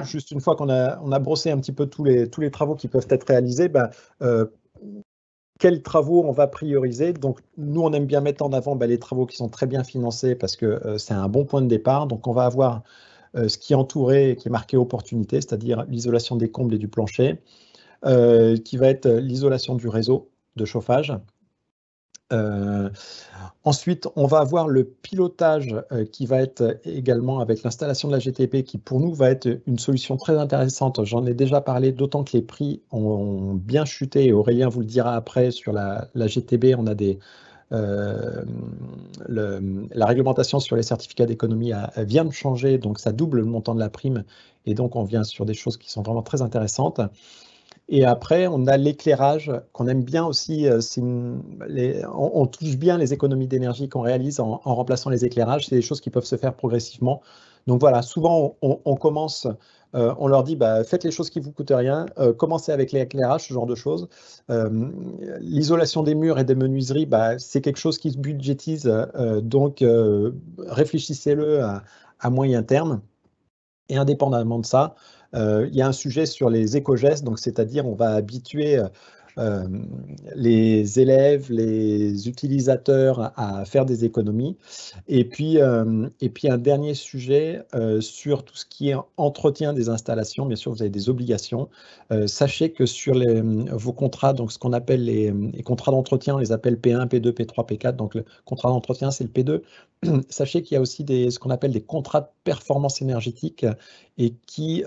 juste une fois qu'on a brossé un petit peu tous les travaux qui peuvent être réalisés, quels travaux on va prioriser. Donc, nous, on aime bien mettre en avant les travaux qui sont très bien financés parce que c'est un bon point de départ. Donc, on va avoir ce qui est entouré et qui est marqué opportunité, c'est-à-dire l'isolation des combles et du plancher, qui va être l'isolation du réseau de chauffage. Ensuite, on va avoir le pilotage qui va être également avec l'installation de la GTP qui pour nous va être une solution très intéressante. J'en ai déjà parlé, d'autant que les prix ont bien chuté et Aurélien vous le dira après sur la GTB, on a la réglementation sur les certificats d'économie vient de changer, donc ça double le montant de la prime et donc on vient sur des choses qui sont vraiment très intéressantes. Et après, on a l'éclairage qu'on aime bien aussi. On touche bien les économies d'énergie qu'on réalise en remplaçant les éclairages. C'est des choses qui peuvent se faire progressivement. Donc voilà, souvent on commence, on leur dit faites les choses qui ne vous coûtent rien, commencez avec l'éclairage, ce genre de choses. L'isolation des murs et des menuiseries, c'est quelque chose qui se budgétise, donc réfléchissez-le à moyen terme. Et indépendamment de ça, il y a un sujet sur les éco-gestes, donc c'est-à-dire on va habituer les élèves, les utilisateurs à faire des économies. Et puis un dernier sujet sur tout ce qui est entretien des installations. Bien sûr, vous avez des obligations. Sachez que sur vos contrats, donc ce qu'on appelle les contrats d'entretien, on les appelle P1, P2, P3, P4. Donc le contrat d'entretien, c'est le P2. Sachez qu'il y a aussi ce qu'on appelle des contrats de performance énergétique et qui,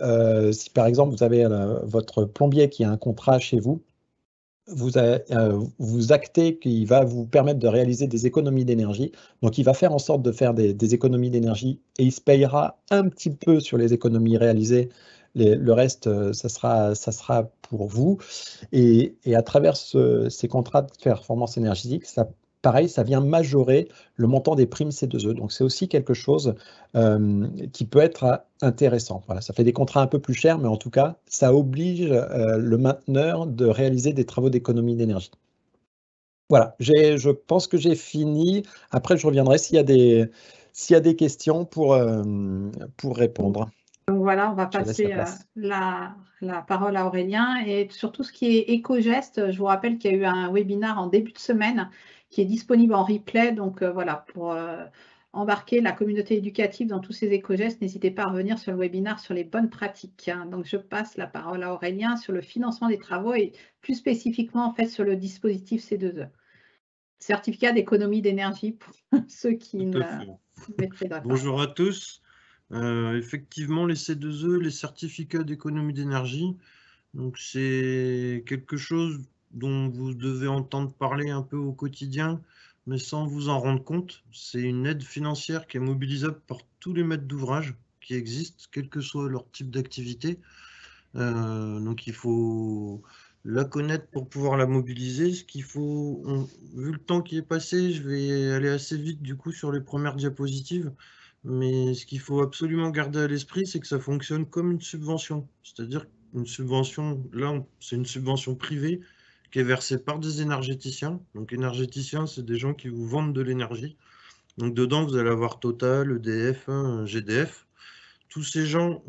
si par exemple vous avez votre plombier qui a un contrat chez vous, vous actez qu'il va vous permettre de réaliser des économies d'énergie. Donc, il va faire en sorte de faire des économies d'énergie et il se payera un petit peu sur les économies réalisées. Le reste, ça sera pour vous. Et à travers ces contrats de performance énergétique, pareil, ça vient majorer le montant des primes C2E. Donc, c'est aussi quelque chose qui peut être intéressant. Voilà, ça fait des contrats un peu plus chers, mais en tout cas, ça oblige le mainteneur de réaliser des travaux d'économie d'énergie. Voilà, je pense que j'ai fini. Après, je reviendrai s'il y a des questions pour répondre. Donc voilà, on va passer la parole à Aurélien. Et surtout ce qui est éco-geste, je vous rappelle qu'il y a eu un webinaire en début de semaine qui est disponible en replay. Donc voilà, embarquer la communauté éducative dans tous ces éco-gestes, n'hésitez pas à revenir sur le webinaire sur les bonnes pratiques. Donc, je passe la parole à Aurélien sur le financement des travaux et plus spécifiquement en fait sur le dispositif C2E. Certificat d'économie d'énergie pour ceux qui Tout ne à fait. maîtriseraient pas. Bonjour à tous. Effectivement, les C2E, les certificats d'économie d'énergie, donc c'est quelque chose dont vous devez entendre parler un peu au quotidien, mais sans vous en rendre compte. C'est une aide financière qui est mobilisable par tous les maîtres d'ouvrage qui existent, quel que soit leur type d'activité. Donc il faut la connaître pour pouvoir la mobiliser. Ce qu'il faut, vu le temps qui est passé, je vais aller assez vite du coup sur les premières diapositives. Mais ce qu'il faut absolument garder à l'esprit, c'est que ça fonctionne comme une subvention. C'est-à-dire une subvention, là, c'est une subvention privée qui est versée par des énergéticiens. Donc énergéticiens, c'est des gens qui vous vendent de l'énergie. Donc dedans, vous allez avoir Total, EDF, GDF. Tous ces gens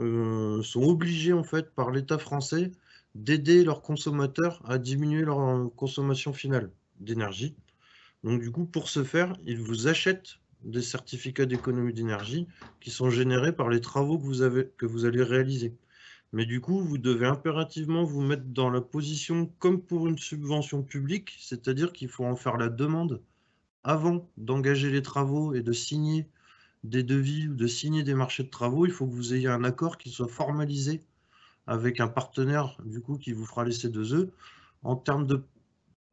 sont obligés en fait par l'État français d'aider leurs consommateurs à diminuer leur consommation finale d'énergie. Donc du coup, pour ce faire, ils vous achètent des certificats d'économie d'énergie qui sont générés par les travaux que vous allez réaliser. Mais du coup, vous devez impérativement vous mettre dans la position comme pour une subvention publique, c'est-à-dire qu'il faut en faire la demande avant d'engager les travaux et de signer des devis ou de signer des marchés de travaux. Il faut que vous ayez un accord qui soit formalisé avec un partenaire du coup qui vous fera les C2E. En termes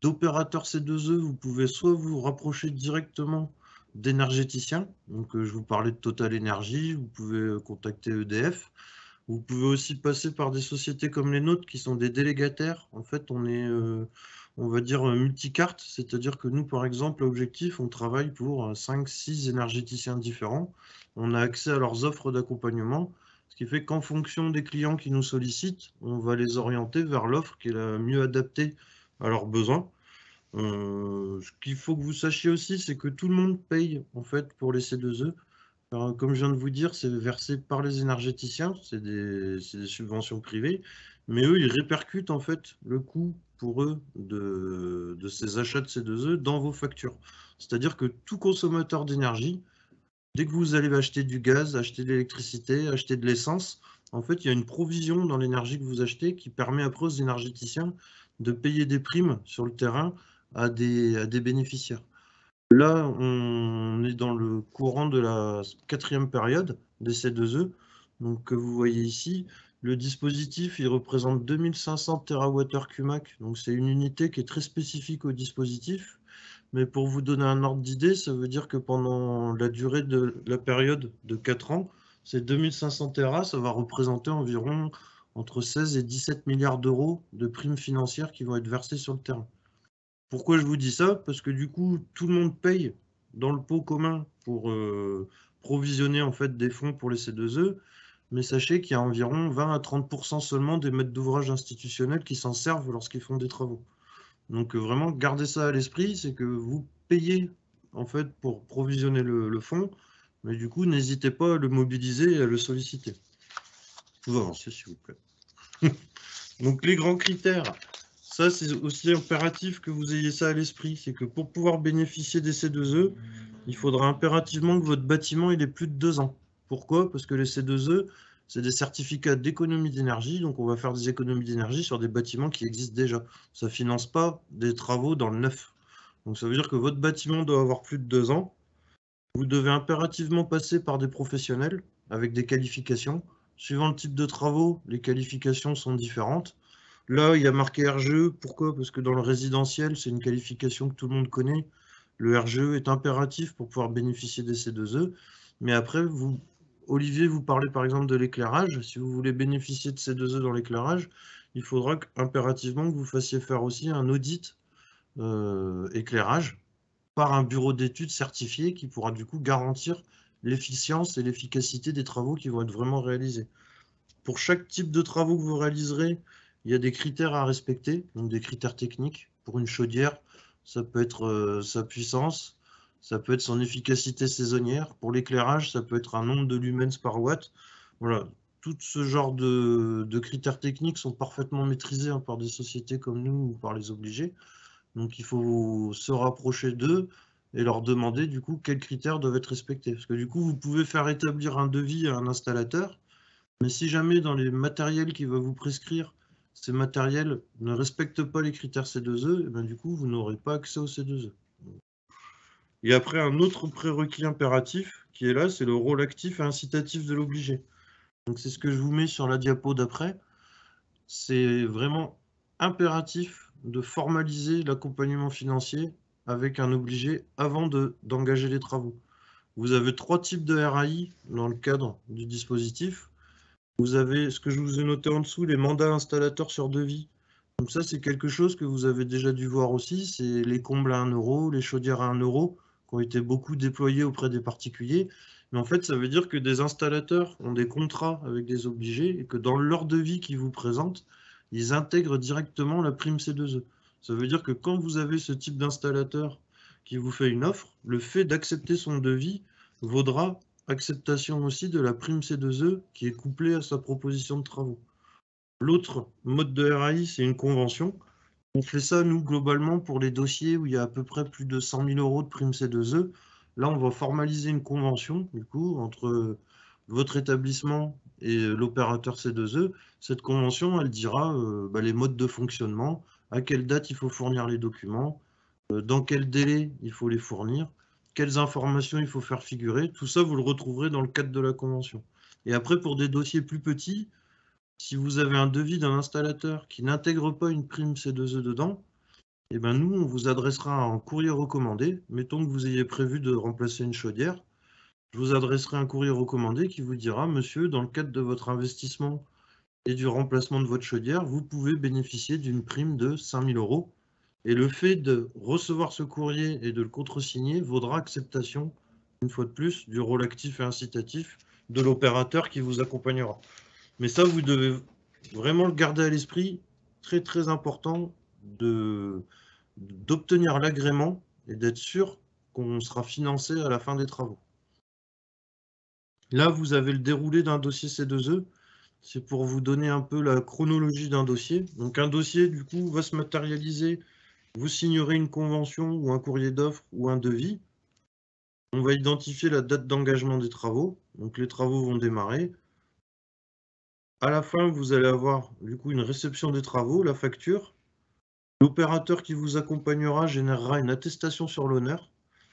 d'opérateurs C2E, vous pouvez soit vous rapprocher directement d'énergéticiens, donc je vous parlais de Total Energy, vous pouvez contacter EDF, vous pouvez aussi passer par des sociétés comme les nôtres qui sont des délégataires. En fait, on est, on va dire, multicarte, c'est-à-dire que nous, par exemple, l'objectif, on travaille pour 5-6 énergéticiens différents. On a accès à leurs offres d'accompagnement, ce qui fait qu'en fonction des clients qui nous sollicitent, on va les orienter vers l'offre qui est la mieux adaptée à leurs besoins. Ce qu'il faut que vous sachiez aussi, c'est que tout le monde paye en fait pour les C2E. Alors, comme je viens de vous dire, c'est versé par les énergéticiens, c'est des subventions privées, mais eux, ils répercutent en fait le coût pour eux de ces achats de C2E dans vos factures. C'est-à-dire que tout consommateur d'énergie, dès que vous allez acheter du gaz, acheter de l'électricité, acheter de l'essence, en fait, il y a une provision dans l'énergie que vous achetez qui permet après aux énergéticiens de payer des primes sur le terrain à des bénéficiaires. Là, on est dans le courant de la 4e période des C2E. Donc, que vous voyez ici, le dispositif, il représente 2500 TWh CUMAC. Donc, c'est une unité qui est très spécifique au dispositif. Mais pour vous donner un ordre d'idée, ça veut dire que pendant la durée de la période de 4 ans, ces 2500 Tera, ça va représenter environ entre 16 et 17 milliards d'euros de primes financières qui vont être versées sur le terrain. Pourquoi je vous dis ça? Parce que du coup, tout le monde paye dans le pot commun pour provisionner en fait des fonds pour les C2E, mais sachez qu'il y a environ 20 à 30% seulement des maîtres d'ouvrage institutionnels qui s'en servent lorsqu'ils font des travaux. Donc vraiment, gardez ça à l'esprit, c'est que vous payez en fait pour provisionner le fonds, mais du coup, n'hésitez pas à le mobiliser et à le solliciter. Vous avancez, s'il vous plaît. Donc les grands critères, ça c'est aussi impératif que vous ayez ça à l'esprit, c'est que pour pouvoir bénéficier des C2E, il faudra impérativement que votre bâtiment il ait plus de 2 ans. Pourquoi? Parce que les C2E, c'est des certificats d'économie d'énergie, donc on va faire des économies d'énergie sur des bâtiments qui existent déjà. Ça ne finance pas des travaux dans le neuf. Donc ça veut dire que votre bâtiment doit avoir plus de 2 ans. Vous devez impérativement passer par des professionnels avec des qualifications. Suivant le type de travaux, les qualifications sont différentes. Là, il y a marqué RGE. Pourquoi? Parce que dans le résidentiel, c'est une qualification que tout le monde connaît. Le RGE est impératif pour pouvoir bénéficier des C2E. Mais après, vous, Olivier, vous parlez par exemple de l'éclairage. Si vous voulez bénéficier de C2E dans l'éclairage, il faudra impérativement que vous fassiez faire aussi un audit éclairage par un bureau d'études certifié qui pourra du coup garantir l'efficience et l'efficacité des travaux qui vont être vraiment réalisés. Pour chaque type de travaux que vous réaliserez, il y a des critères à respecter, donc des critères techniques. Pour une chaudière, ça peut être sa puissance, ça peut être son efficacité saisonnière. Pour l'éclairage, ça peut être un nombre de lumens par watt. Voilà, tout ce genre de critères techniques sont parfaitement maîtrisés par des sociétés comme nous ou par les obligés. Donc il faut se rapprocher d'eux, et leur demander du coup quels critères doivent être respectés. Parce que du coup, vous pouvez faire établir un devis à un installateur, mais si jamais dans les matériels qu'il va vous prescrire, ces matériels ne respectent pas les critères C2E, et ben du coup, vous n'aurez pas accès au C2E. Et après, un autre prérequis impératif qui est là, c'est le rôle actif et incitatif de l'obligé. Donc c'est ce que je vous mets sur la diapo d'après. C'est vraiment impératif de formaliser l'accompagnement financier avec un obligé avant d'engager les travaux. Vous avez 3 types de RAI dans le cadre du dispositif. Vous avez ce que je vous ai noté en dessous, les mandats installateurs sur devis. Donc ça, c'est quelque chose que vous avez déjà dû voir aussi, c'est les combles à 1 euro, les chaudières à 1 euro, qui ont été beaucoup déployés auprès des particuliers. Mais en fait, ça veut dire que des installateurs ont des contrats avec des obligés et que dans leur devis qu'ils vous présentent, ils intègrent directement la prime C2E. Ça veut dire que quand vous avez ce type d'installateur qui vous fait une offre, le fait d'accepter son devis vaudra acceptation aussi de la prime C2E qui est couplée à sa proposition de travaux. L'autre mode de RAI, c'est une convention. On fait ça, nous, globalement, pour les dossiers où il y a à peu près plus de 100 000 euros de prime C2E. Là, on va formaliser une convention, du coup, entre votre établissement et l'opérateur C2E. Cette convention, elle dira les modes de fonctionnement, à quelle date il faut fournir les documents, dans quel délai il faut les fournir, quelles informations il faut faire figurer. Tout ça, vous le retrouverez dans le cadre de la convention. Et après, pour des dossiers plus petits, si vous avez un devis d'un installateur qui n'intègre pas une prime C2E dedans, eh ben nous, on vous adressera un courrier recommandé. Mettons que vous ayez prévu de remplacer une chaudière. Je vous adresserai un courrier recommandé qui vous dira, monsieur, dans le cadre de votre investissement et du remplacement de votre chaudière, vous pouvez bénéficier d'une prime de 5 000 euros. Et le fait de recevoir ce courrier et de le contresigner vaudra acceptation, une fois de plus, du rôle actif et incitatif de l'opérateur qui vous accompagnera. Mais ça, vous devez vraiment le garder à l'esprit, très très important d'obtenir l'agrément et d'être sûr qu'on sera financé à la fin des travaux. Là, vous avez le déroulé d'un dossier C2E. C'est pour vous donner un peu la chronologie d'un dossier. Donc un dossier, du coup, va se matérialiser. Vous signerez une convention ou un courrier d'offre ou un devis. On va identifier la date d'engagement des travaux. Donc les travaux vont démarrer. À la fin, vous allez avoir du coup une réception des travaux, la facture. L'opérateur qui vous accompagnera générera une attestation sur l'honneur.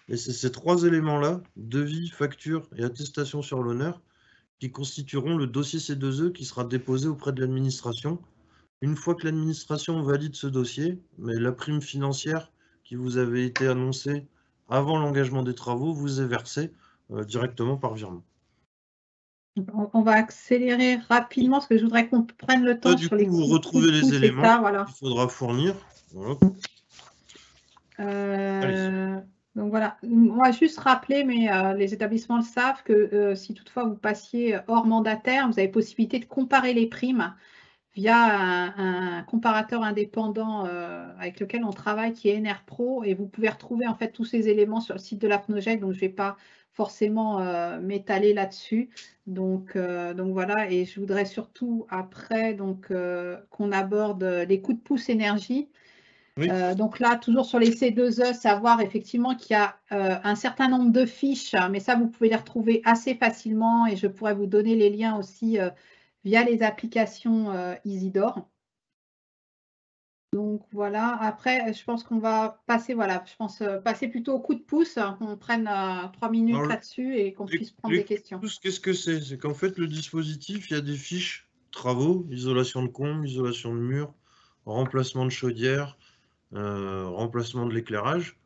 Et c'est ces 3 éléments-là, devis, facture et attestation sur l'honneur, qui constitueront le dossier C2E qui sera déposé auprès de l'administration. Une fois que l'administration valide ce dossier, mais la prime financière qui vous avait été annoncée avant l'engagement des travaux vous est versée directement par virement. On va accélérer rapidement parce que je voudrais qu'on prenne le temps Du sur coup, les vous coups retrouvez les éléments voilà. qu'il faudra fournir. Voilà. Donc voilà, on va juste rappeler, mais les établissements le savent, que si toutefois vous passiez hors mandataire, vous avez possibilité de comparer les primes via un comparateur indépendant avec lequel on travaille, qui est NR Pro, et vous pouvez retrouver en fait tous ces éléments sur le site de la PNOJEC, donc je ne vais pas forcément m'étaler là-dessus. Donc voilà, et je voudrais surtout après qu'on aborde les coups de pouce énergie. Oui. Donc là, toujours sur les C2E, savoir effectivement qu'il y a un certain nombre de fiches, mais ça, vous pouvez les retrouver assez facilement et je pourrais vous donner les liens aussi via les applications Isidore. Donc voilà, après, je pense qu'on va passer, passer plutôt au coup de pouce, qu'on prenne 3 minutes là-dessus et qu'on puisse prendre des questions. Qu'est-ce que c'est? C'est qu'en fait, le dispositif, il y a des fiches travaux, isolation de combles, isolation de murs, remplacement de chaudière, remplacement de l'éclairage.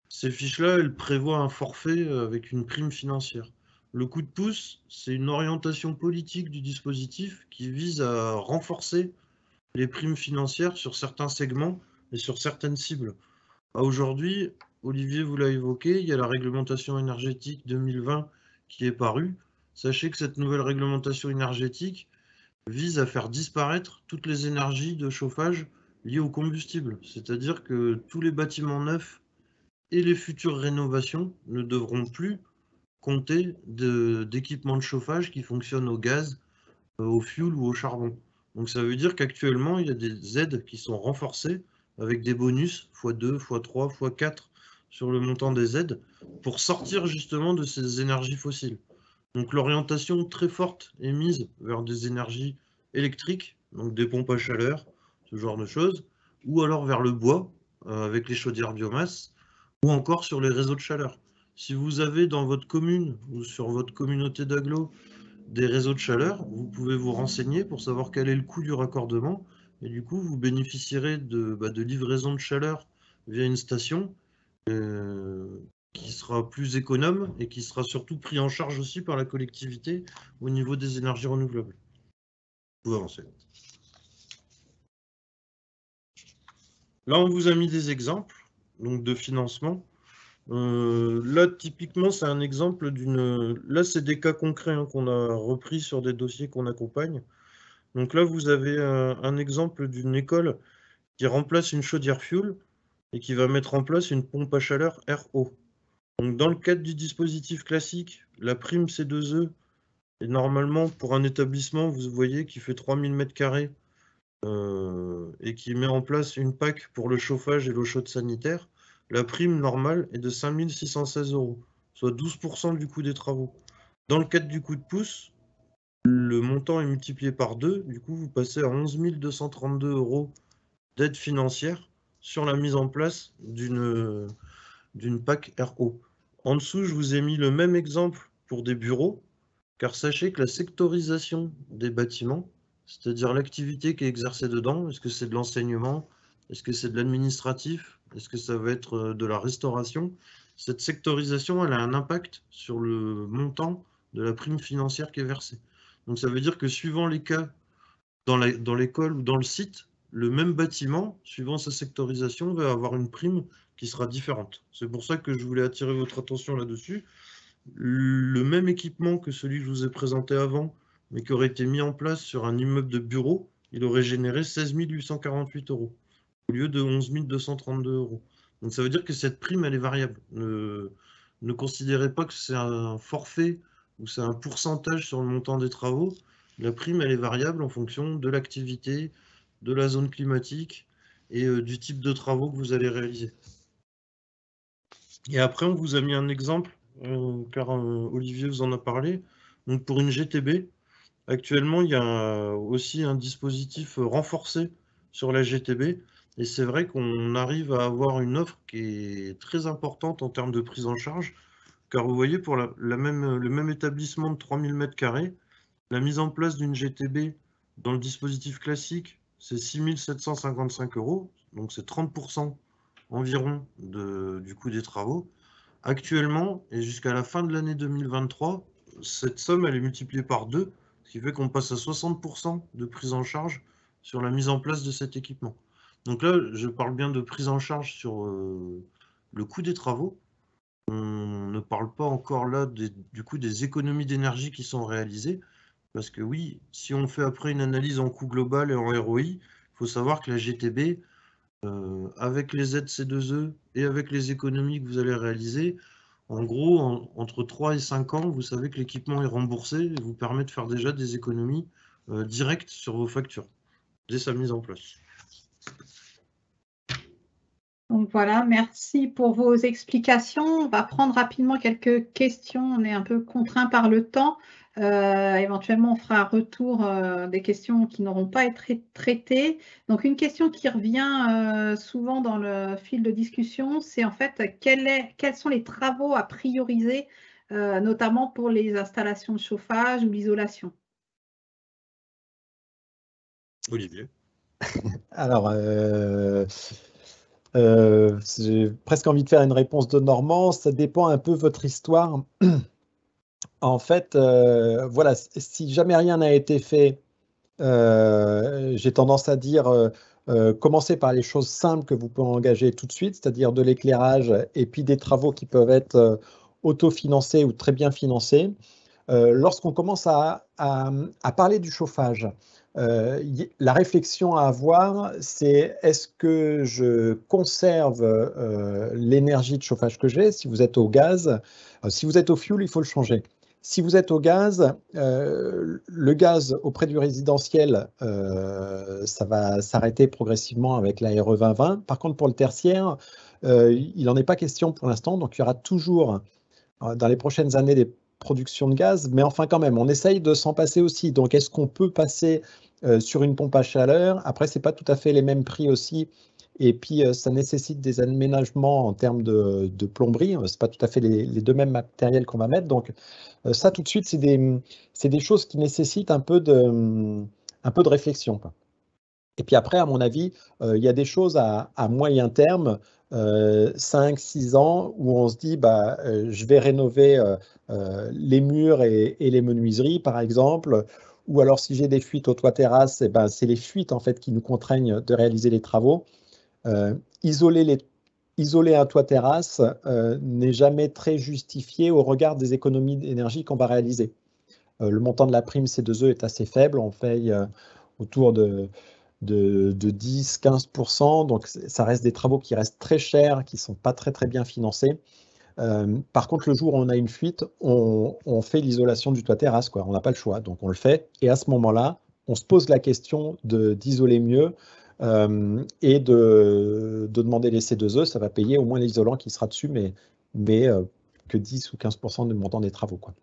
Ces fiches-là, elles prévoient un forfait avec une prime financière. Le coup de pouce, c'est une orientation politique du dispositif qui vise à renforcer les primes financières sur certains segments et sur certaines cibles. Aujourd'hui, Olivier vous l'a évoqué, il y a la réglementation énergétique 2020 qui est parue. Sachez que cette nouvelle réglementation énergétique vise à faire disparaître toutes les énergies de chauffage liées au combustible. C'est-à-dire que tous les bâtiments neufs et les futures rénovations ne devront plus compter d'équipements de chauffage qui fonctionnent au gaz, au fioul ou au charbon. Donc ça veut dire qu'actuellement, il y a des aides qui sont renforcées avec des bonus x2, x3, x4 sur le montant des aides pour sortir justement de ces énergies fossiles. Donc l'orientation très forte est mise vers des énergies électriques, donc des pompes à chaleur, ce genre de choses, ou alors vers le bois, avec les chaudières biomasse, ou encore sur les réseaux de chaleur. Si vous avez dans votre commune ou sur votre communauté d'agglo des réseaux de chaleur, vous pouvez vous renseigner pour savoir quel est le coût du raccordement, et du coup vous bénéficierez de livraison de chaleur via une station qui sera plus économe et qui sera surtout pris en charge aussi par la collectivité au niveau des énergies renouvelables. Vous pouvez avancer. Là, on vous a mis des exemples donc de financement. Là, typiquement, c'est un exemple d'une... Là, c'est des cas concrets hein, qu'on a repris sur des dossiers qu'on accompagne. Donc là, vous avez un exemple d'une école qui remplace une chaudière fuel et qui va mettre en place une pompe à chaleur RO. Donc, dans le cadre du dispositif classique, la prime C2E est normalement pour un établissement, vous voyez, qui fait 3000 m² et qui met en place une PAC pour le chauffage et l'eau chaude sanitaire. La prime normale est de 5 616 €, soit 12% du coût des travaux. Dans le cadre du coup de pouce, le montant est multiplié par 2, du coup vous passez à 11 232 € d'aide financière sur la mise en place d'une PAC RO. En dessous, je vous ai mis le même exemple pour des bureaux, car sachez que la sectorisation des bâtiments, c'est-à-dire l'activité qui est exercée dedans, est-ce que c'est de l'enseignement, est-ce que c'est de l'administratif, est-ce que ça va être de la restauration, cette sectorisation, elle a un impact sur le montant de la prime financière qui est versée. Donc ça veut dire que suivant les cas dans l'école ou dans le site, le même bâtiment, suivant sa sectorisation, va avoir une prime qui sera différente. C'est pour ça que je voulais attirer votre attention là-dessus. Le même équipement que celui que je vous ai présenté avant, mais qui aurait été mis en place sur un immeuble de bureau, il aurait généré 16 848 € au lieu de 11 232 €. Donc ça veut dire que cette prime, elle est variable. Ne considérez pas que c'est un forfait ou c'est un pourcentage sur le montant des travaux. La prime, elle est variable en fonction de l'activité, de la zone climatique et du type de travaux que vous allez réaliser. Et après, on vous a mis un exemple, car Olivier vous en a parlé. Donc pour une GTB, actuellement, il y a aussi un dispositif renforcé sur la GTB. Et c'est vrai qu'on arrive à avoir une offre qui est très importante en termes de prise en charge. Car vous voyez, pour le même établissement de 3000 m², la mise en place d'une GTB dans le dispositif classique, c'est 6 755 €. Donc c'est 30% environ du coût des travaux. Actuellement, et jusqu'à la fin de l'année 2023, cette somme elle est multipliée par 2, ce qui fait qu'on passe à 60% de prise en charge sur la mise en place de cet équipement. Donc là, je parle bien de prise en charge sur le coût des travaux. On ne parle pas encore là du coup des économies d'énergie qui sont réalisées, parce que oui, si on fait après une analyse en coût global et en ROI, il faut savoir que la GTB, avec les aides C2E et avec les économies que vous allez réaliser, en gros, entre 3 et 5 ans, vous savez que l'équipement est remboursé et vous permet de faire déjà des économies directes sur vos factures, dès sa mise en place. Donc voilà, merci pour vos explications. On va prendre rapidement quelques questions. On est un peu contraint par le temps. Éventuellement, on fera un retour des questions qui n'auront pas été traitées. Donc, une question qui revient souvent dans le fil de discussion, c'est en fait quels sont les travaux à prioriser, notamment pour les installations de chauffage ou l'isolation. Olivier. Alors, j'ai presque envie de faire une réponse de Normand. Ça dépend un peu de votre histoire. En fait, voilà, si jamais rien n'a été fait, j'ai tendance à dire commencez par les choses simples que vous pouvez engager tout de suite, c'est-à-dire de l'éclairage et puis des travaux qui peuvent être autofinancés ou très bien financés. Lorsqu'on commence à parler du chauffage, la réflexion à avoir, c'est est-ce que je conserve l'énergie de chauffage que j'ai? Si vous êtes au gaz, si vous êtes au fioul, il faut le changer. si vous êtes au gaz, le gaz auprès du résidentiel, ça va s'arrêter progressivement avec la RE 2020. Par contre, pour le tertiaire, il n'en est pas question pour l'instant. Donc, il y aura toujours, dans les prochaines années, des productions de gaz. Mais enfin, quand même, on essaye de s'en passer aussi. Donc, est-ce qu'on peut passer sur une pompe à chaleur? Après, ce n'est pas tout à fait les mêmes prix aussi. Et puis, ça nécessite des aménagements en termes de plomberie. Ce n'est pas tout à fait les deux mêmes matériels qu'on va mettre. Donc, ça, tout de suite, c'est des choses qui nécessitent un peu de réflexion, quoi. Et puis après, à mon avis, il y a des choses à moyen terme, 5, 6 ans, où on se dit, bah, je vais rénover les murs et les menuiseries, par exemple. Ou alors, si j'ai des fuites au toit-terrasse, eh ben, c'est les fuites en fait, qui nous contraignent de réaliser les travaux. Isoler un toit-terrasse n'est jamais très justifié au regard des économies d'énergie qu'on va réaliser. Le montant de la prime C2E est assez faible, on paye autour de 10-15%, donc ça reste des travaux qui restent très chers, qui ne sont pas très très bien financés. Par contre, le jour où on a une fuite, on fait l'isolation du toit-terrasse, quoi. On n'a pas le choix, donc on le fait. Et à ce moment-là, on se pose la question d'isoler mieux et de demander les C2E. Ça va payer au moins l'isolant qui sera dessus, mais que 10 ou 15% du montant des travaux, quoi.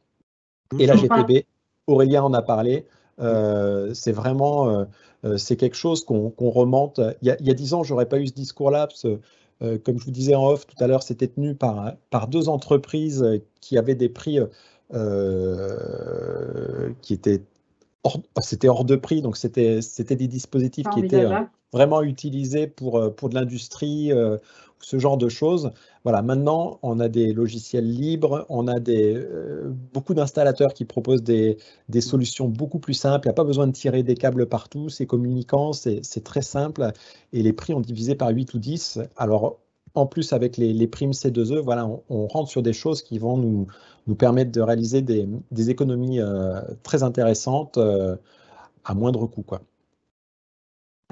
Et la GTB, Aurélien en a parlé, c'est vraiment c'est quelque chose qu'on remonte. Il y a 10 ans, je n'aurais pas eu ce discours-là, parce que, comme je vous disais en off tout à l'heure, c'était tenu par deux entreprises qui avaient des prix qui étaient hors de prix, donc c'était des dispositifs qui étaient vraiment utilisés pour de l'industrie, ce genre de choses. Voilà, maintenant, on a des logiciels libres, on a beaucoup d'installateurs qui proposent des solutions beaucoup plus simples. Il n'y a pas besoin de tirer des câbles partout, c'est communicant, c'est très simple, et les prix ont divisé par 8 ou 10. Alors, en plus, avec les primes C2E, voilà, on rentre sur des choses qui vont nous permettre de réaliser des économies très intéressantes à moindre coût, quoi.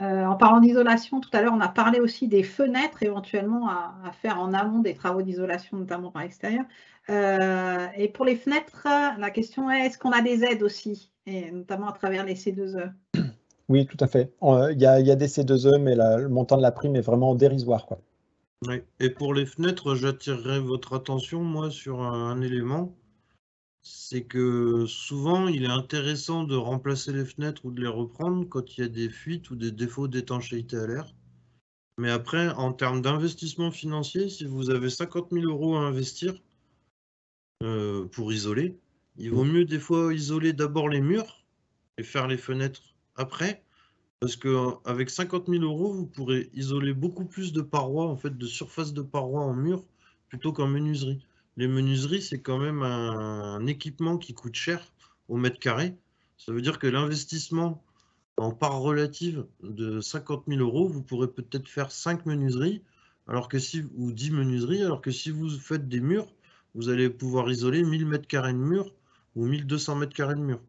En parlant d'isolation, tout à l'heure, on a parlé aussi des fenêtres éventuellement à faire en amont des travaux d'isolation, notamment par l'extérieur. Et pour les fenêtres, la question est, est-ce qu'on a des aides aussi, et notamment à travers les C2E? Oui, tout à fait. Il y a des C2E, mais le montant de la prime est vraiment dérisoire, quoi. Oui. Et pour les fenêtres, j'attirerai votre attention, moi, sur un élément. C'est que souvent, il est intéressant de remplacer les fenêtres ou de les reprendre quand il y a des fuites ou des défauts d'étanchéité à l'air. Mais après, en termes d'investissement financier, si vous avez 50 000 € à investir pour isoler, il vaut mieux des fois isoler d'abord les murs et faire les fenêtres après. Parce qu'avec 50 000 €, vous pourrez isoler beaucoup plus de parois, en fait, de surface de parois en mur, plutôt qu'en menuiserie. Les menuiseries, c'est quand même un équipement qui coûte cher au mètre carré. Ça veut dire que l'investissement en part relative de 50 000 €, vous pourrez peut-être faire 5 menuiseries, ou 10 menuiseries, alors que si vous faites des murs, vous allez pouvoir isoler 1000 mètres carrés de mur ou 1200 mètres carrés de mur.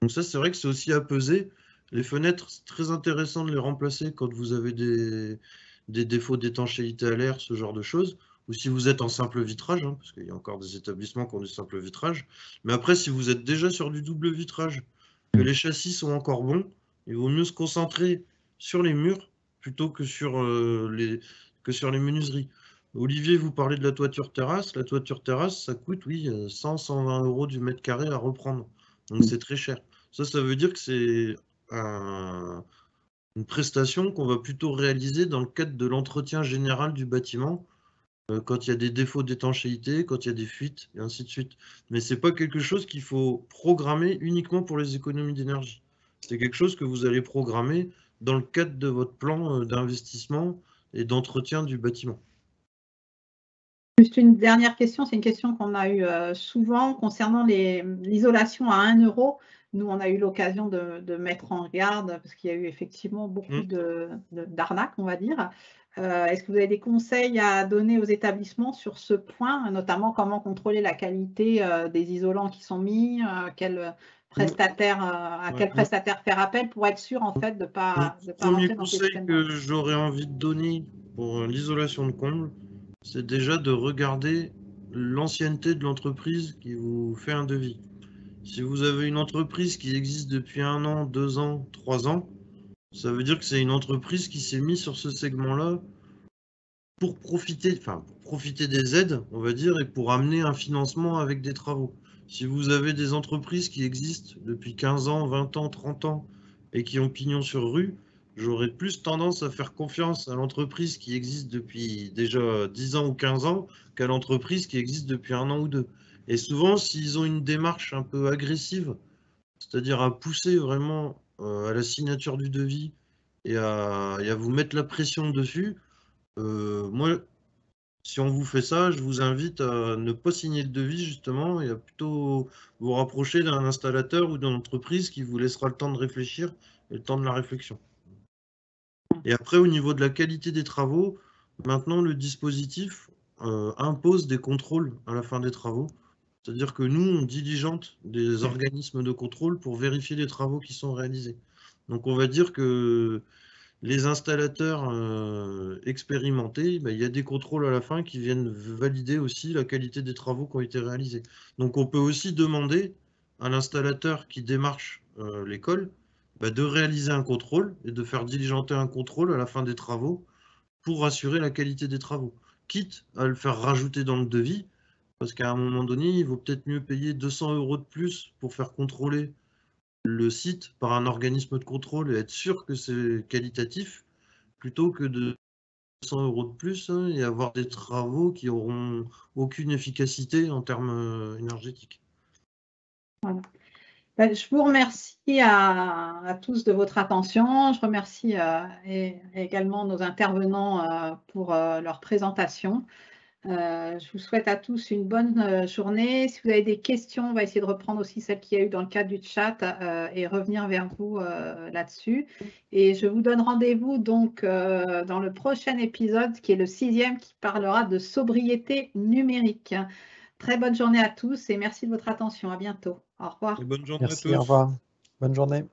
Donc ça, c'est vrai que c'est aussi à peser. Les fenêtres, c'est très intéressant de les remplacer quand vous avez des défauts d'étanchéité à l'air, ce genre de choses. Ou si vous êtes en simple vitrage, hein, parce qu'il y a encore des établissements qui ont du simple vitrage. Mais après, si vous êtes déjà sur du double vitrage, que les châssis sont encore bons, il vaut mieux se concentrer sur les murs plutôt que sur les menuiseries. Olivier, vous parlez de la toiture terrasse. La toiture terrasse, ça coûte, oui, 100-120 € du mètre carré à reprendre. Donc c'est très cher. Ça veut dire que c'est une prestation qu'on va plutôt réaliser dans le cadre de l'entretien général du bâtiment, quand il y a des défauts d'étanchéité, quand il y a des fuites, et ainsi de suite. Mais ce n'est pas quelque chose qu'il faut programmer uniquement pour les économies d'énergie. C'est quelque chose que vous allez programmer dans le cadre de votre plan d'investissement et d'entretien du bâtiment. Juste une dernière question, c'est une question qu'on a eue souvent concernant l'isolation à 1 €. Nous, on a eu l'occasion de mettre en garde parce qu'il y a eu effectivement beaucoup d'arnaques, on va dire. Est-ce que vous avez des conseils à donner aux établissements sur ce point, notamment comment contrôler la qualité des isolants qui sont mis, à quel prestataire faire appel pour être sûr en fait de ne pas rentrer dans ces schémas. Le premier conseil que j'aurais envie de donner pour l'isolation de combles, c'est déjà de regarder l'ancienneté de l'entreprise qui vous fait un devis. Si vous avez une entreprise qui existe depuis 1 an, 2 ans, 3 ans, ça veut dire que c'est une entreprise qui s'est mise sur ce segment-là pour profiter des aides, on va dire, et pour amener un financement avec des travaux. Si vous avez des entreprises qui existent depuis 15 ans, 20 ans, 30 ans et qui ont pignon sur rue, j'aurais plus tendance à faire confiance à l'entreprise qui existe depuis déjà 10 ans ou 15 ans qu'à l'entreprise qui existe depuis 1 an ou 2. Et souvent, s'ils ont une démarche un peu agressive, c'est-à-dire à pousser vraiment à la signature du devis et à vous mettre la pression dessus, moi, si on vous fait ça, je vous invite à ne pas signer le devis justement et à plutôt vous rapprocher d'un installateur ou d'une entreprise qui vous laissera le temps de réfléchir et le temps de la réflexion. Et après, au niveau de la qualité des travaux, maintenant le dispositif impose des contrôles à la fin des travaux. C'est-à-dire que nous, on diligente des organismes de contrôle pour vérifier les travaux qui sont réalisés. Donc on va dire que les installateurs expérimentés, il y a des contrôles à la fin qui viennent valider aussi la qualité des travaux qui ont été réalisés. Donc on peut aussi demander à l'installateur qui démarche l'école de réaliser un contrôle et de faire diligenter un contrôle à la fin des travaux pour assurer la qualité des travaux, quitte à le faire rajouter dans le devis, parce qu'à un moment donné, il vaut peut-être mieux payer 200 € de plus pour faire contrôler le site par un organisme de contrôle et être sûr que c'est qualitatif, plutôt que de 100 € de plus et avoir des travaux qui auront aucune efficacité en termes énergétiques. Voilà. Je vous remercie à tous de votre attention. Je remercie également nos intervenants pour leur présentation. Je vous souhaite à tous une bonne journée. Si vous avez des questions, on va essayer de reprendre aussi celles qu'il y a eu dans le cadre du chat et revenir vers vous là-dessus. Et je vous donne rendez-vous donc dans le prochain épisode, qui est le 6e, qui parlera de sobriété numérique. Très bonne journée à tous et merci de votre attention. À bientôt. Au revoir. Et bonne journée à Merci, tous. au revoir. Bonne journée.